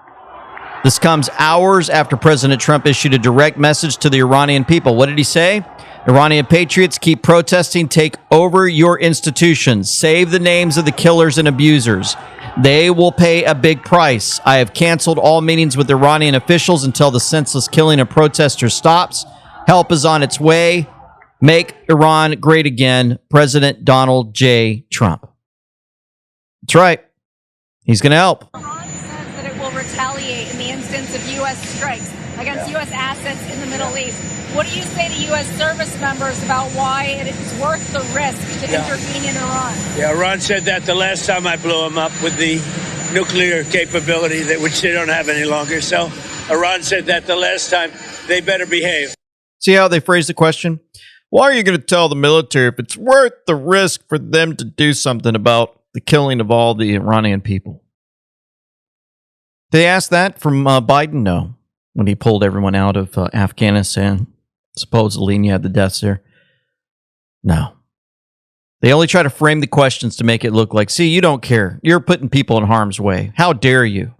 This comes hours after President Trump issued a direct message to the Iranian people. What did he say? Iranian patriots, keep protesting, take over your institutions, save the names of the killers and abusers. They will pay a big price. I have canceled all meetings with Iranian officials until the senseless killing of protesters stops. Help is on its way. Make Iran great again. President Donald J. Trump. That's right. He's going to help. Iran says that it will retaliate in the instance of U.S. strikes against U.S. assets in the Middle East. What do you say to U.S. service members about why it is worth the risk to intervene in Iran? Yeah, Iran said that the last time I blew them up with the nuclear capability, which they don't have any longer. So Iran said that the last time. They better behave. See how they phrase the question? Why are you going to tell the military if it's worth the risk for them to do something about the killing of all the Iranian people? They asked that from Biden? No. When he pulled everyone out of Afghanistan, supposedly, and you had the deaths there. No. They only try to frame the questions to make it look like, see, you don't care. You're putting people in harm's way. How dare you?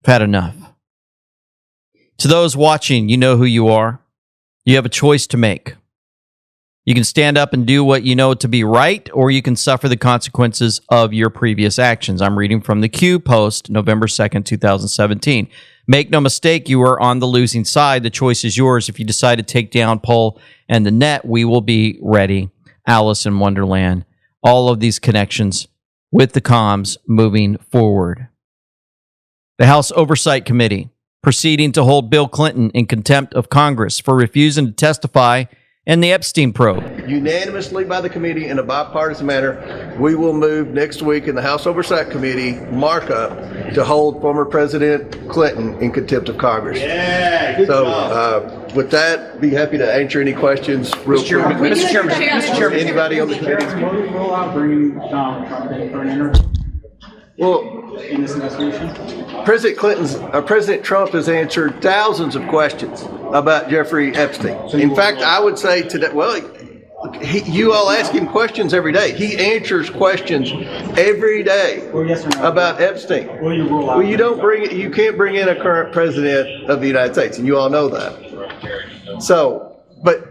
I've had enough. To those watching, you know who you are. You have a choice to make. You can stand up and do what you know to be right, or you can suffer the consequences of your previous actions. I'm reading from the Q Post, November 2nd, 2017. Make no mistake, you are on the losing side. The choice is yours. If you decide to take down Poll and the net, we will be ready. Alice in Wonderland. All of these connections with the comms moving forward. The House Oversight Committee proceeding to hold Bill Clinton in contempt of Congress for refusing to testify and the Epstein probe. Unanimously by the committee in a bipartisan manner, we will move next week in the House Oversight Committee markup to hold former President Clinton in contempt of Congress. Yeah, good job. With that, be happy to answer any questions real quick. Mr. Chairman. Anybody on the committee? Roll out bringing Donald Trump in for an interview. Well, in this investigation? President Trump has answered thousands of questions about Jeffrey Epstein. In fact, I would say today, you all ask him questions every day. He answers questions every day about Epstein. Well, you can't bring in a current president of the United States, and you all know that. So, but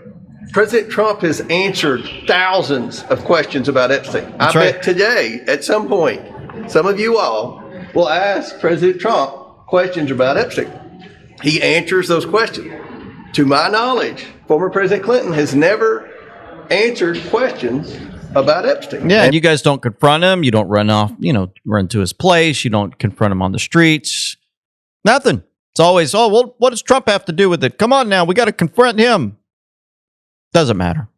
President Trump has answered thousands of questions about Epstein. I bet today, at some point, some of you all will ask President Trump questions about Epstein. He answers those questions. To my knowledge, former President Clinton has never answered questions about Epstein. Yeah, and you guys don't confront him. You don't run to his place. You don't confront him on the streets. Nothing. It's always, what does Trump have to do with it? Come on now, we got to confront him. Doesn't matter.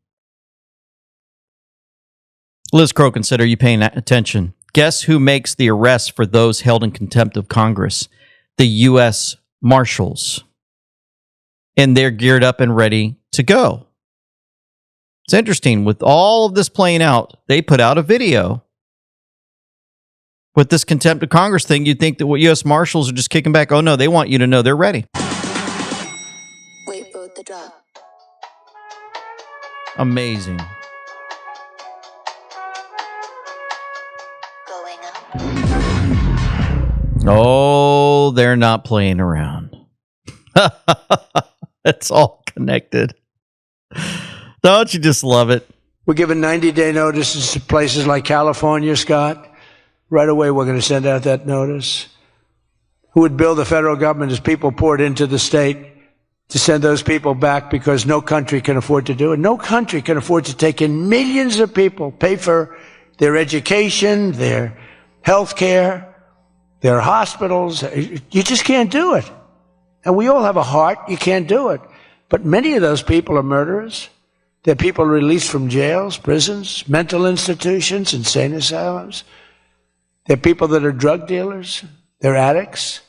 Liz Crokinson, are you paying attention? Guess who makes the arrests for those held in contempt of Congress? The U.S. Marshals. And they're geared up and ready to go. It's interesting. With all of this playing out, they put out a video. With this contempt of Congress thing, you'd think that U.S. Marshals are just kicking back. Oh, no, they want you to know they're ready. Wait for the drop. Amazing. Oh, they're not playing around. It's all connected. Don't you just love it? We're giving 90-day notices to places like California, Scott. Right away, we're going to send out that notice. Who would bill the federal government as people poured into the state to send those people back because no country can afford to do it? No country can afford to take in millions of people, pay for their education, their health care, their hospitals. You just can't do it. And we all have a heart. You can't do it. But many of those people are murderers. They're people released from jails, prisons, mental institutions, insane asylums. They're people that are drug dealers. They're addicts.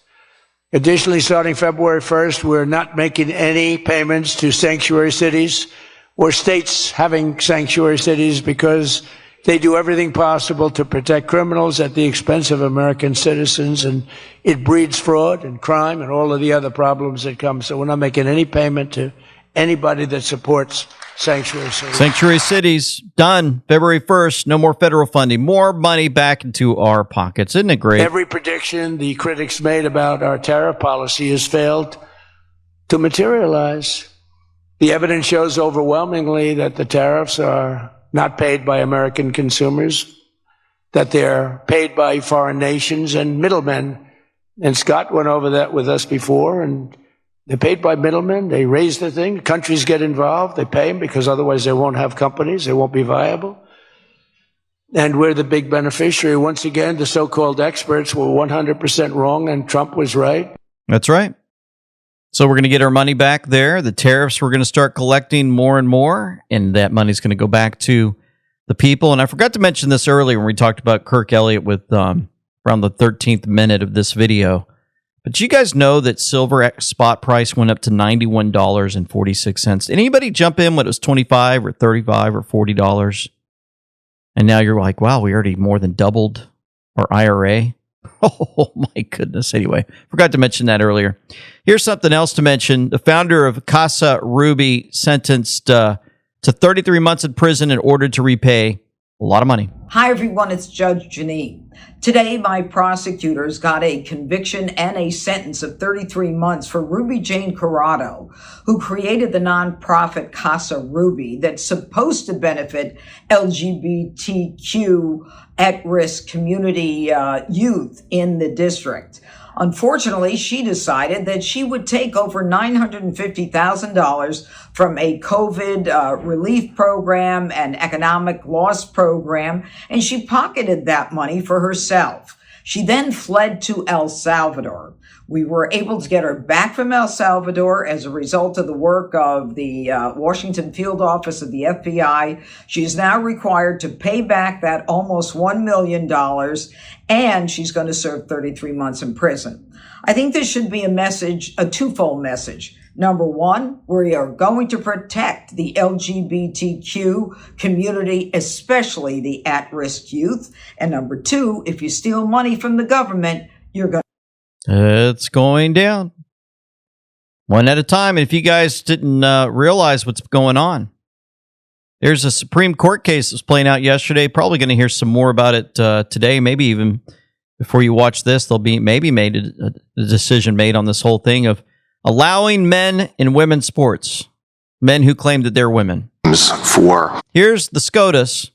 Additionally, starting February 1st, we're not making any payments to sanctuary cities or states having sanctuary cities because they do everything possible to protect criminals at the expense of American citizens, and it breeds fraud and crime and all of the other problems that come. So we're not making any payment to anybody that supports sanctuary cities. Sanctuary cities, done. February 1st, no more federal funding. More money back into our pockets. Isn't it great? Every prediction the critics made about our tariff policy has failed to materialize. The evidence shows overwhelmingly that the tariffs are not paid by American consumers, that they're paid by foreign nations and middlemen. And Scott went over that with us before, and they're paid by middlemen. They raise the thing. Countries get involved. They pay them because otherwise they won't have companies. They won't be viable. And we're the big beneficiary. Once again, the so-called experts were 100% wrong, and Trump was right. That's right. So we're going to get our money back there. The tariffs, we're going to start collecting more and more, and that money's going to go back to the people. And I forgot to mention this earlier when we talked about Kirk Elliott with around the 13th minute of this video. But you guys know that silver spot price went up to $91.46. Anybody jump in when it was $25 or $35 or $40? And now you're like, wow, we already more than doubled our IRA. Oh, my goodness. Anyway, forgot to mention that earlier. Here's something else to mention. The founder of Casa Ruby sentenced to 33 months in prison and ordered to repay a lot of money. Hi, everyone. It's Judge Janine. Today, my prosecutors got a conviction and a sentence of 33 months for Ruby Jane Corrado, who created the nonprofit Casa Ruby that's supposed to benefit LGBTQ at-risk community youth in the district. Unfortunately, she decided that she would take over $950,000 from a COVID relief program and economic loss program, and she pocketed that money for herself. She then fled to El Salvador, We were able to get her back from El Salvador as a result of the work of the Washington field office of the FBI. She is now required to pay back that almost $1 million, and she's going to serve 33 months in prison. I think this should be a message, a twofold message. Number one, we are going to protect the LGBTQ community, especially the at-risk youth. And number two, if you steal money from the government, you're going to... It's going down. One at a time. And if you guys didn't realize what's going on, there's a Supreme Court case that was playing out yesterday. Probably going to hear some more about it today. Maybe even before you watch this, there'll be maybe made a decision made on this whole thing of allowing men in women's sports, men who claim that they're women. Here's the SCOTUS.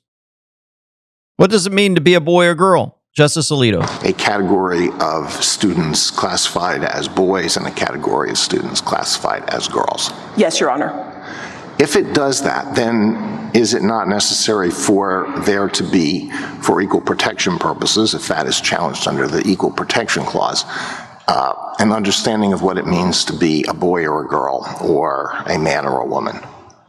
What does it mean to be a boy or girl? Justice Alito. A category of students classified as boys and a category of students classified as girls. Yes, Your Honor. If it does that, then is it not necessary for there to be, for equal protection purposes, if that is challenged under the Equal Protection Clause, an understanding of what it means to be a boy or a girl, or a man or a woman?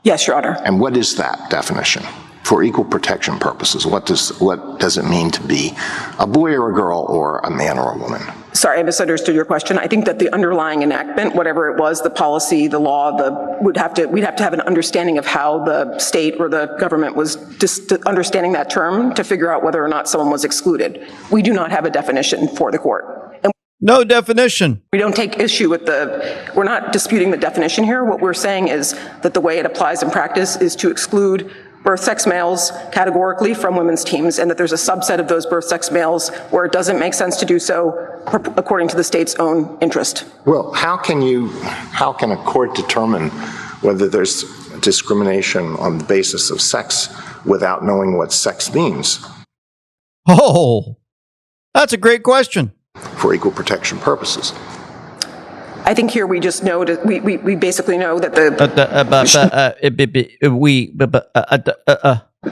Yes, Your Honor. And what is that definition? For equal protection purposes, what does it mean to be a boy or a girl, or a man or a woman? Sorry, I misunderstood your question. I think that the underlying enactment, whatever it was, the policy, the law, we'd have to have an understanding of how the state or the government was just understanding that term to figure out whether or not someone was excluded. We do not have a definition for the court. And no definition. We don't take issue with we're not disputing the definition here. What we're saying is that the way it applies in practice is to exclude birth sex males categorically from women's teams, and that there's a subset of those birth sex males where it doesn't make sense to do so according to the state's own interest. Well, how can a court determine whether there's discrimination on the basis of sex without knowing what sex means? Oh, that's a great question. For equal protection purposes. I think here we just know that we basically know that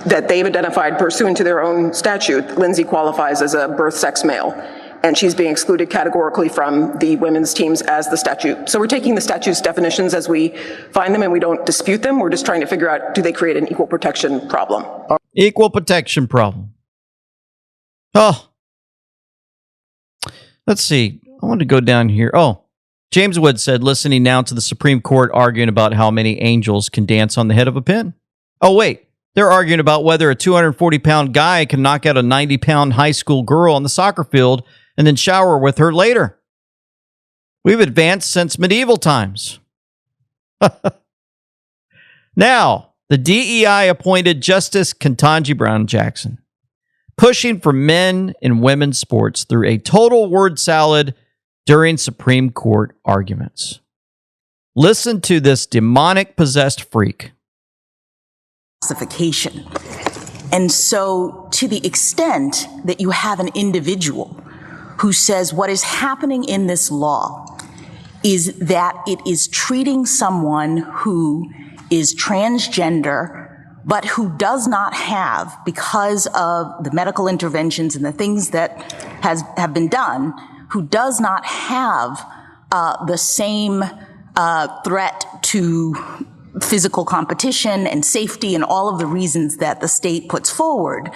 that they've identified pursuant to their own statute, Lindsay qualifies as a birth sex male, and she's being excluded categorically from the women's teams as the statute. So we're taking the statute's definitions as we find them, and we don't dispute them. We're just trying to figure out, do they create an equal protection problem? Equal protection problem. Oh, let's see. I want to go down here. Oh. James Wood said, listening now to the Supreme Court arguing about how many angels can dance on the head of a pin. Oh, wait. They're arguing about whether a 240-pound guy can knock out a 90-pound high school girl on the soccer field and then shower with her later. We've advanced since medieval times. Now, the DEI appointed Justice Ketanji Brown Jackson, pushing for men and women's sports through a total word salad during Supreme Court arguments. Listen to this demonic possessed freak. Classification. And so to the extent that you have an individual who says what is happening in this law is that it is treating someone who is transgender but who does not have, because of the medical interventions and the things that have been done, who does not have the same threat to physical competition and safety and all of the reasons that the state puts forward,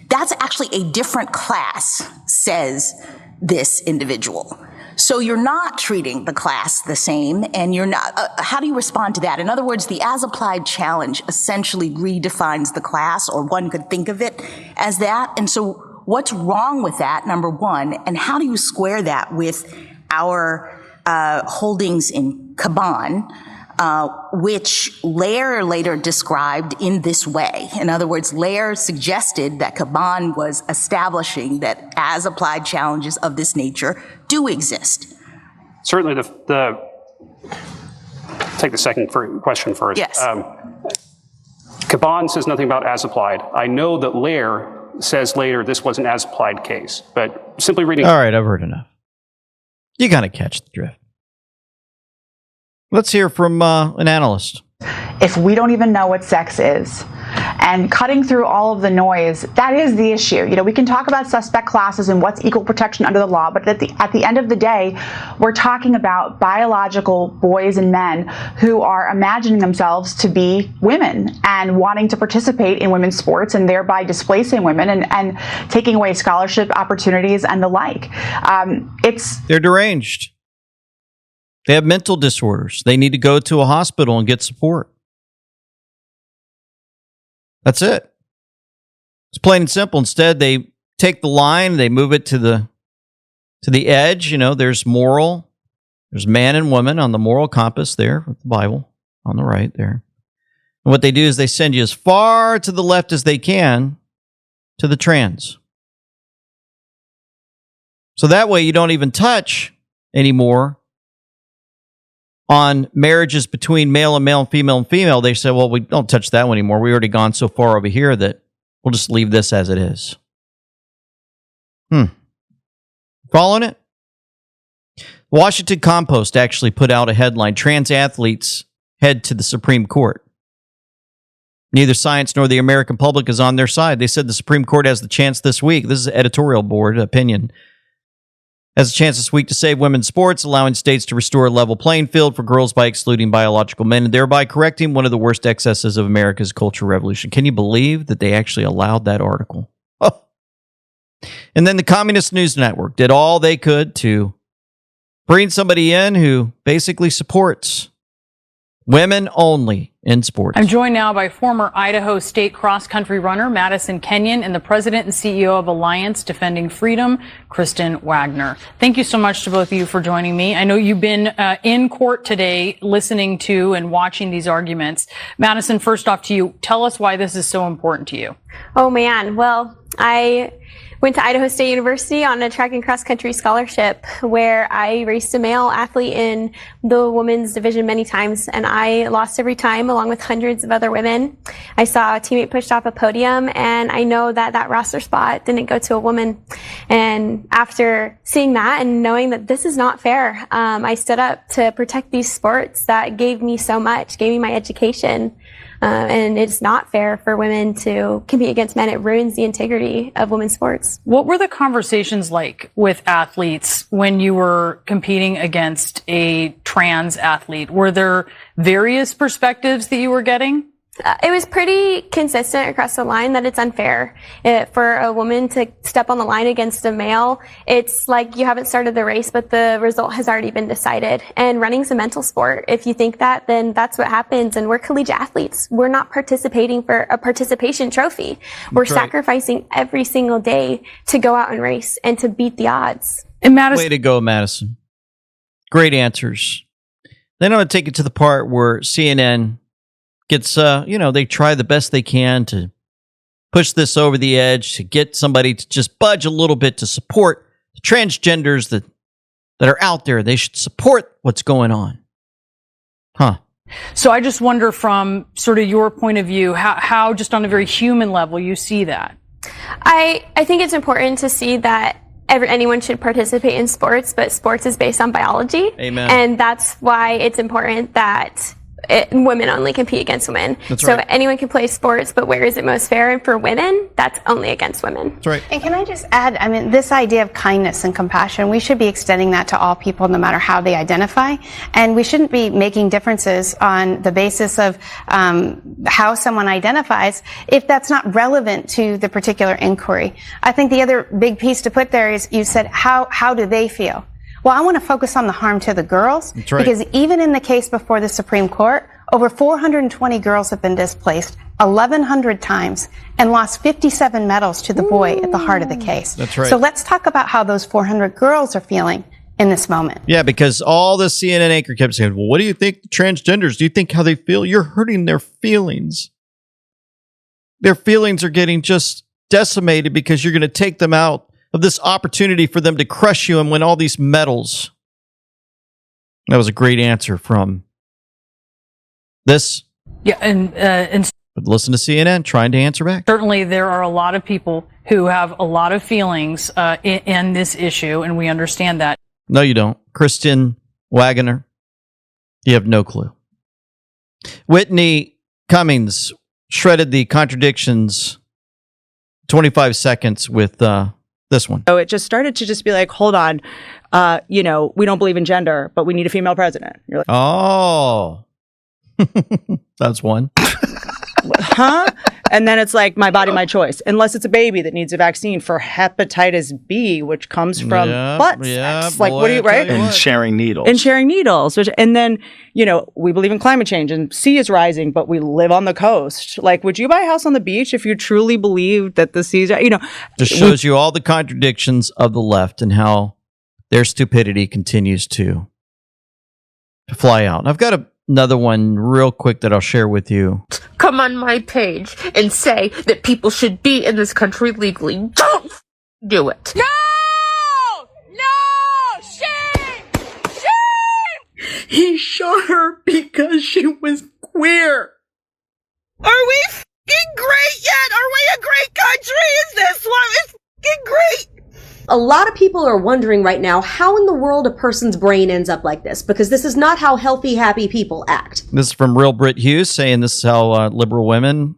that's actually a different class, says this individual. So you're not treating the class the same, and you're not, how do you respond to that? In other words, the as-applied challenge essentially redefines the class, or one could think of it as that. And so what's wrong with that, number one, and how do you square that with our holdings in Caban, which Lair later described in this way? In other words, Lair suggested that Caban was establishing that as-applied challenges of this nature do exist. Certainly, take the second question first. Yes. Caban says nothing about as-applied. I know that Lair says later this was an as-applied case, but simply reading... All right, I've heard enough. You got to catch the drift. Let's hear from an analyst. If we don't even know what sex is, And cutting through all of the noise, that is the issue. We can talk about suspect classes and what's equal protection under the law, but at the end of the day, we're talking about biological boys and men who are imagining themselves to be women and wanting to participate in women's sports and thereby displacing women and taking away scholarship opportunities and the like. They're deranged. They have mental disorders. They need to go to a hospital and get support. That's it. It's plain and simple. Instead, they take the line, they move it to the edge. There's moral. There's man and woman on the moral compass there with the Bible on the right there. And what they do is they send you as far to the left as they can to the trans. So that way you don't even touch anymore on marriages between male and male and female and female. They say, well, we don't touch that one anymore. We've already gone so far over here that we'll just leave this as it is. Following it? Washington Compost actually put out a headline, Trans Athletes Head to the Supreme Court. Neither science nor the American public is on their side. They said the Supreme Court has the chance this week, this is editorial board opinion, has a chance this week to save women's sports, allowing states to restore a level playing field for girls by excluding biological men and thereby correcting one of the worst excesses of America's cultural revolution. Can you believe that they actually allowed that article? Oh. And then the Communist News Network did all they could to bring somebody in who basically supports women only in sports. I'm joined now by former Idaho State cross-country runner Madison Kenyon and the president and CEO of Alliance Defending Freedom, Kristen Wagner. Thank you so much to both of you for joining me. I know you've been in court today listening to and watching these arguments. Madison, first off to you, tell us why this is so important to you. Oh man, well, I went to Idaho State University on a track and cross country scholarship where I raced a male athlete in the women's division many times, and I lost every time along with hundreds of other women. I saw a teammate pushed off a podium, and I know that roster spot didn't go to a woman. And after seeing that and knowing that this is not fair, I stood up to protect these sports that gave me so much, gave me my education. And it's not fair for women to compete against men. It ruins the integrity of women's sports. What were the conversations like with athletes when you were competing against a trans athlete? Were there various perspectives that you were getting? It was pretty consistent across the line that it's unfair for a woman to step on the line against a male. It's like you haven't started the race, but the result has already been decided. And running's a mental sport. If you think that, then that's what happens. And we're collegiate athletes. We're not participating for a participation trophy. We're sacrificing every single day to go out and race and to beat the odds. And Madison, way to go, Madison. Great answers. Then I'm going to take it to the part where CNN gets, they try the best they can to push this over the edge, to get somebody to just budge a little bit to support the transgenders that are out there. They should support what's going on. So I just wonder from sort of your point of view, how just on a very human level you see that. I think it's important to see that anyone should participate in sports, but sports is based on biology. Amen. And that's why it's important that women only compete against women. That's so right. anyone can play sports, but where is it most fair? And for women, that's only against women. That's right. And can I just add, this idea of kindness and compassion, we should be extending that to all people no matter how they identify. And we shouldn't be making differences on the basis of how someone identifies if that's not relevant to the particular inquiry. I think the other big piece to put there is you said, how do they feel? Well, I want to focus on the harm to the girls, That's right. because even in the case before the Supreme Court, over 420 girls have been displaced 1,100 times and lost 57 medals to the boy at the heart of the case. That's right. So let's talk about how those 400 girls are feeling in this moment. Yeah, because all the CNN anchor kept saying, well, what do you think the transgenders? Do you think how they feel? You're hurting their feelings. Their feelings are getting just decimated because you're going to take them out of this opportunity for them to crush you and win all these medals. That was a great answer from this. Yeah, and But listen to CNN trying to answer back. certainly there are a lot of people who have a lot of feelings in this issue, and we understand that. No, you don't. Kristen Wagner, you have no clue. Whitney Cummings, shredded the contradictions 25 seconds with this one. So it just started to just be like, hold on, we don't believe in gender, but we need a female president. You're like, oh, that's one. huh? And then it's like, my body, my choice. Unless it's a baby that needs a vaccine for hepatitis B, which comes from butt sex. Like, what do you, right? And sharing needles. And sharing needles. And then, we believe in climate change and sea is rising, but we live on the coast. Like, would you buy a house on the beach if you truly believed that the seas are, Just shows you all the contradictions of the left and how their stupidity continues to fly out. I've got another one real quick that I'll share with you. Come on my page and say that people should be in this country legally. Don't do it. No! Shame! Shame! He shot her because she was queer. Are we f***ing great yet? Are we a great country? Is this one? It's f***ing great. A lot of people are wondering right now how in the world a person's brain ends up like this, because this is not how healthy, happy people act. This is from Real Brit Hughes saying this is how liberal women,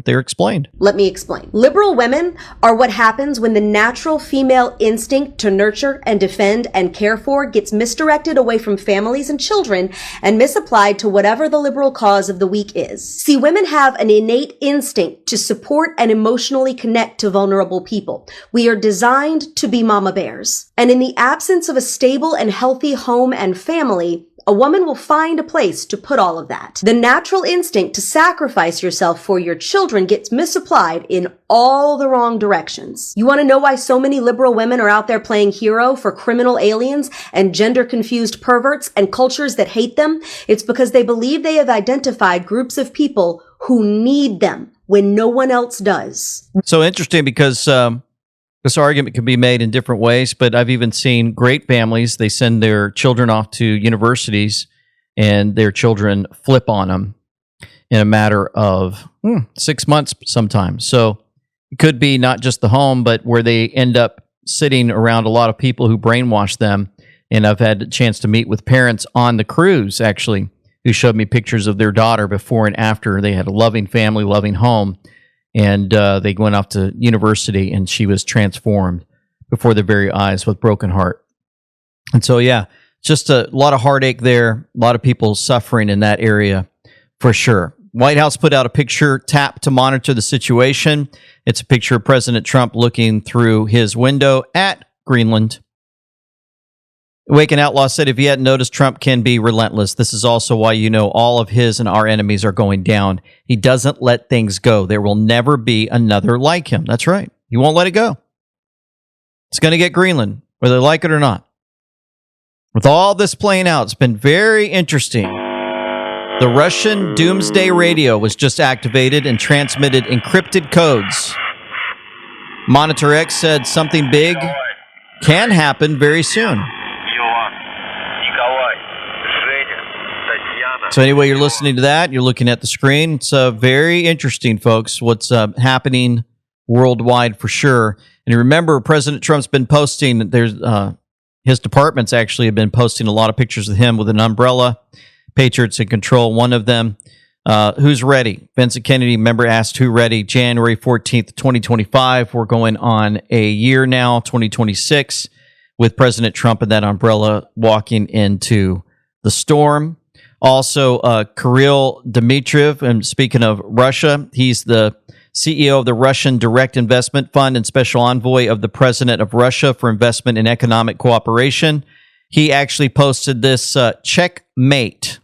they're explained. Let me explain. Liberal women are what happens when the natural female instinct to nurture and defend and care for gets misdirected away from families and children and misapplied to whatever the liberal cause of the weak is. See, women have an innate instinct to support and emotionally connect to vulnerable people. We are designed to be mama bears. And in the absence of a stable and healthy home and family, a woman will find a place to put all of that. The natural instinct to sacrifice yourself for your children gets misapplied in all the wrong directions. You want to know why so many liberal women are out there playing hero for criminal aliens and gender-confused perverts and cultures that hate them? It's because they believe they have identified groups of people who need them when no one else does. So interesting because this argument can be made in different ways, but I've even seen great families, they send their children off to universities and their children flip on them in a matter of 6 months sometimes. So it could be not just the home, but where they end up sitting around a lot of people who brainwash them. And I've had a chance to meet with parents on the cruise, actually, who showed me pictures of their daughter before and after. They had a loving family, loving home. And they went off to university, and she was transformed before their very eyes with broken heart. And so, yeah, just a lot of heartache there, a lot of people suffering in that area for sure. White House put out a picture, tap to monitor the situation. It's a picture of President Trump looking through his window at Greenland. Awaken Outlaw said, if you hadn't noticed, Trump can be relentless. This is also why all of his and our enemies are going down. He doesn't let things go. There will never be another like him. That's right. He won't let it go. It's going to get Greenland, whether they like it or not. With all this playing out, it's been very interesting. The Russian Doomsday Radio was just activated and transmitted encrypted codes. Monitor X said something big can happen very soon. So anyway, you're listening to that, you're looking at the screen. It's very interesting, folks, what's happening worldwide for sure. And remember, President Trump's been posting, his departments actually have been posting a lot of pictures of him with an umbrella. Patriots in control, one of them. Who's ready? Vincent Kennedy, member, asked who ready? January 14th, 2025. We're going on a year now, 2026, with President Trump and that umbrella walking into the storm. Also, Kirill Dmitriev, and speaking of Russia, he's the CEO of the Russian Direct Investment Fund and special envoy of the President of Russia for Investment and Economic Cooperation. He actually posted this Checkmate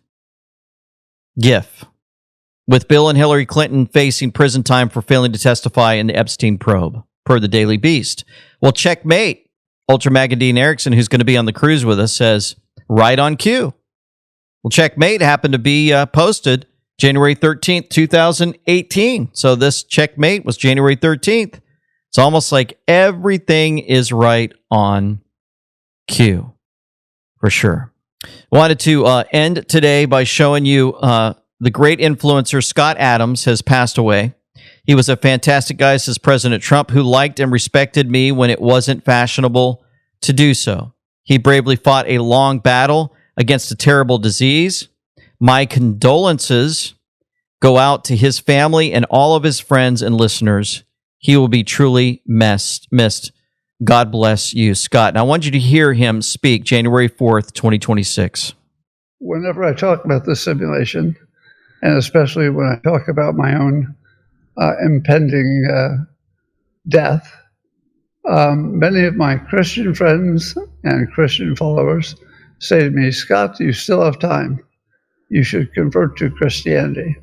GIF with Bill and Hillary Clinton facing prison time for failing to testify in the Epstein probe, per the Daily Beast. Well, Checkmate, Ultra Magadine Erickson, who's going to be on the cruise with us, says, right on cue. Well, Checkmate happened to be posted January 13th, 2018. So this Checkmate was January 13th. It's almost like everything is right on cue, for sure. Wanted to end today by showing you the great influencer Scott Adams has passed away. He was a fantastic guy, says President Trump, who liked and respected me when it wasn't fashionable to do so. He bravely fought a long battle against a terrible disease. My condolences go out to his family and all of his friends and listeners. He will be truly missed. God bless you, Scott. And I want you to hear him speak January 4th, 2026. Whenever I talk about the simulation, and especially when I talk about my own impending death, many of my Christian friends and Christian followers say to me, Scott, you still have time. You should convert to Christianity.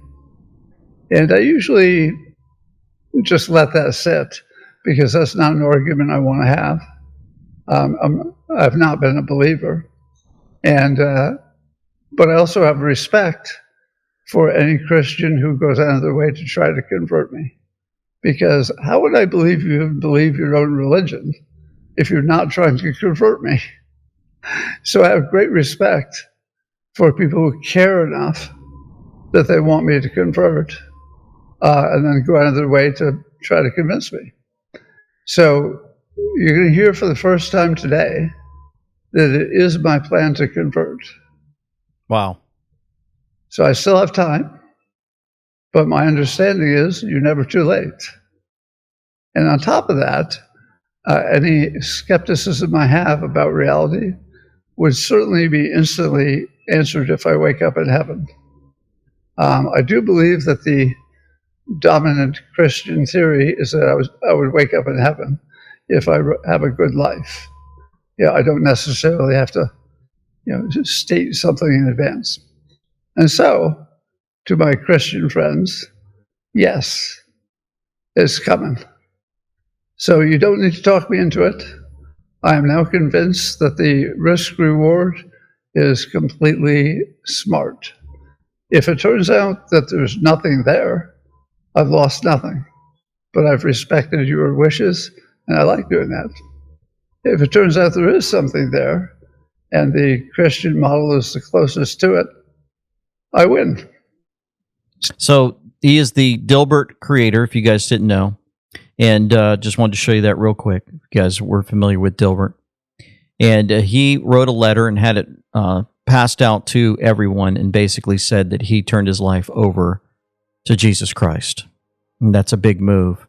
And I usually just let that sit because that's not an argument I want to have. I've not been a believer. But I also have respect for any Christian who goes out of their way to try to convert me. Because how would I believe you and believe your own religion if you're not trying to convert me? So I have great respect for people who care enough that they want me to convert and then go out of their way to try to convince me. So you're going to hear for the first time today that it is my plan to convert. Wow. So I still have time, but my understanding is you're never too late. And on top of that, any skepticism I have about reality would certainly be instantly answered if I wake up in heaven. I do believe that the dominant Christian theory is that I would wake up in heaven if I have a good life. Yeah, I don't necessarily have to, just state something in advance. And so, to my Christian friends, yes, it's coming. So you don't need to talk me into it. I am now convinced that the risk-reward is completely smart. If it turns out that there's nothing there, I've lost nothing. But I've respected your wishes, and I like doing that. If it turns out there is something there, and the Christian model is the closest to it, I win. So he is the Dilbert creator, if you guys didn't know. And just wanted to show you that real quick. If you guys were familiar with Dilbert. And he wrote a letter and had it passed out to everyone and basically said that he turned his life over to Jesus Christ. And that's a big move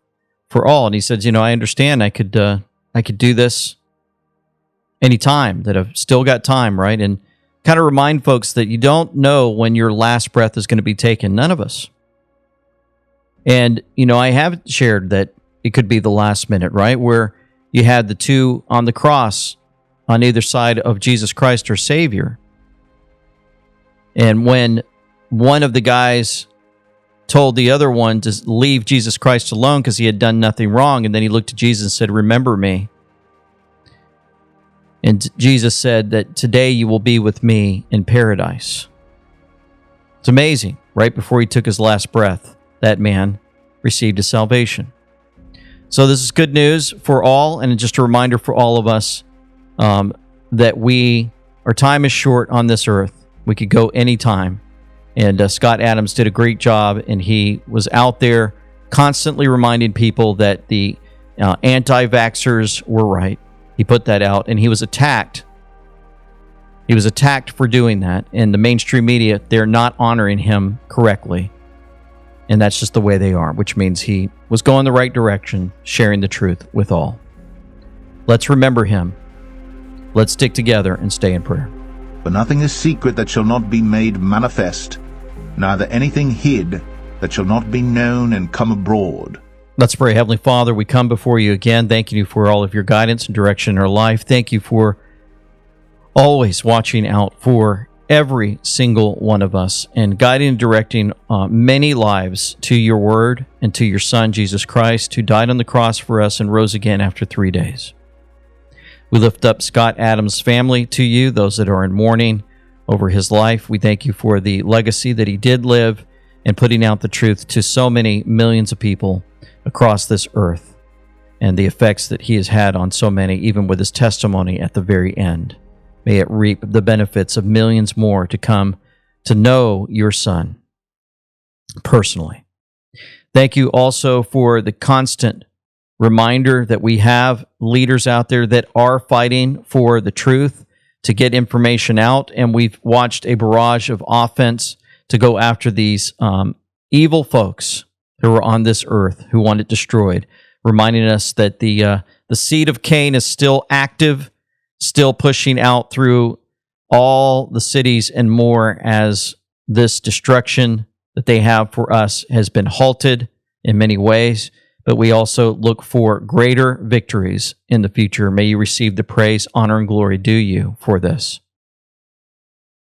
for all. And he says, I understand I could do this anytime, that I've still got time, right? And kind of remind folks that you don't know when your last breath is going to be taken. None of us. And, I have shared that it could be the last minute, right? Where you had the two on the cross on either side of Jesus Christ, our Savior. And when one of the guys told the other one to leave Jesus Christ alone because he had done nothing wrong, and then he looked to Jesus and said, "Remember me." And Jesus said that today you will be with me in paradise. It's amazing. Right before he took his last breath, that man received his salvation. So this is good news for all, and just a reminder for all of us that our time is short on this earth. We could go anytime. And Scott Adams did a great job, and he was out there constantly reminding people that the anti-vaxxers were right. He put that out, and he was attacked. He was attacked for doing that, and the mainstream media, they're not honoring him correctly. And that's just the way they are, which means he was going the right direction, sharing the truth with all. Let's remember him. Let's stick together and stay in prayer. For nothing is secret that shall not be made manifest, neither anything hid that shall not be known and come abroad. Let's pray. Heavenly Father, we come before you again, thanking you for all of your guidance and direction in our life. Thank you for always watching out for every single one of us and guiding and directing many lives to your word and to your Son, Jesus Christ, who died on the cross for us and rose again after 3 days. We lift up Scott Adams' family to you, those that are in mourning over his life. We thank you for the legacy that he did live and putting out the truth to so many millions of people across this earth, and the effects that he has had on so many, even with his testimony at the very end. May it reap the benefits of millions more to come to know your Son personally. Thank you also for the constant reminder that we have leaders out there that are fighting for the truth to get information out, and we've watched a barrage of offense to go after these evil folks who are on this earth who want it destroyed, reminding us that the seed of Cain is still active, still pushing out through all the cities and more as this destruction that they have for us has been halted in many ways. But we also look for greater victories in the future. May you receive the praise, honor, and glory due you for this.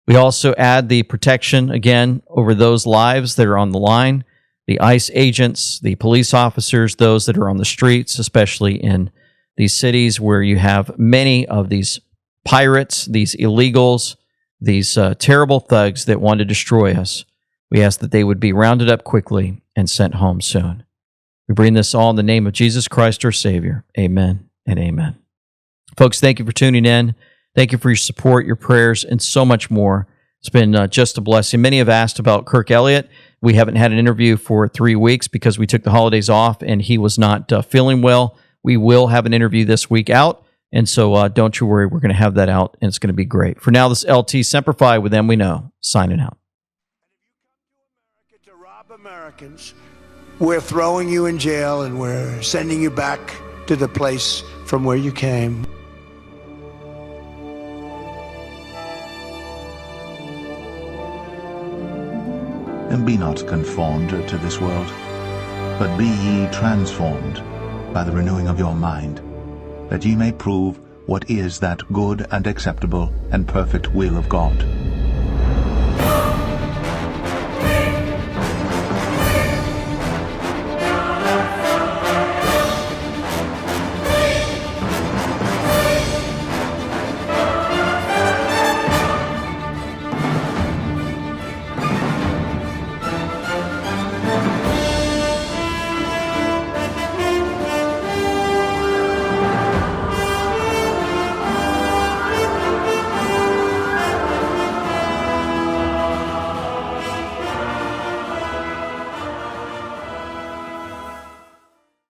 We also add the protection, again, over those lives that are on the line, the ICE agents, the police officers, those that are on the streets, especially in these cities where you have many of these pirates, these illegals, these terrible thugs that want to destroy us. We ask that they would be rounded up quickly and sent home soon. We bring this all in the name of Jesus Christ, our Savior. Amen and amen. Folks, thank you for tuning in. Thank you for your support, your prayers, and so much more. It's been just a blessing. Many have asked about Kirk Elliott. We haven't had an interview for 3 weeks because we took the holidays off and he was not feeling well. We will have an interview this week out, and so don't you worry. We're going to have that out, and it's going to be great. For now, this LT Semper Fi with them we know, signing out. To rob Americans, we're throwing you in jail and we're sending you back to the place from where you came. And be not conformed to this world, but be ye transformed by the renewing of your mind, that ye may prove what is that good and acceptable and perfect will of God.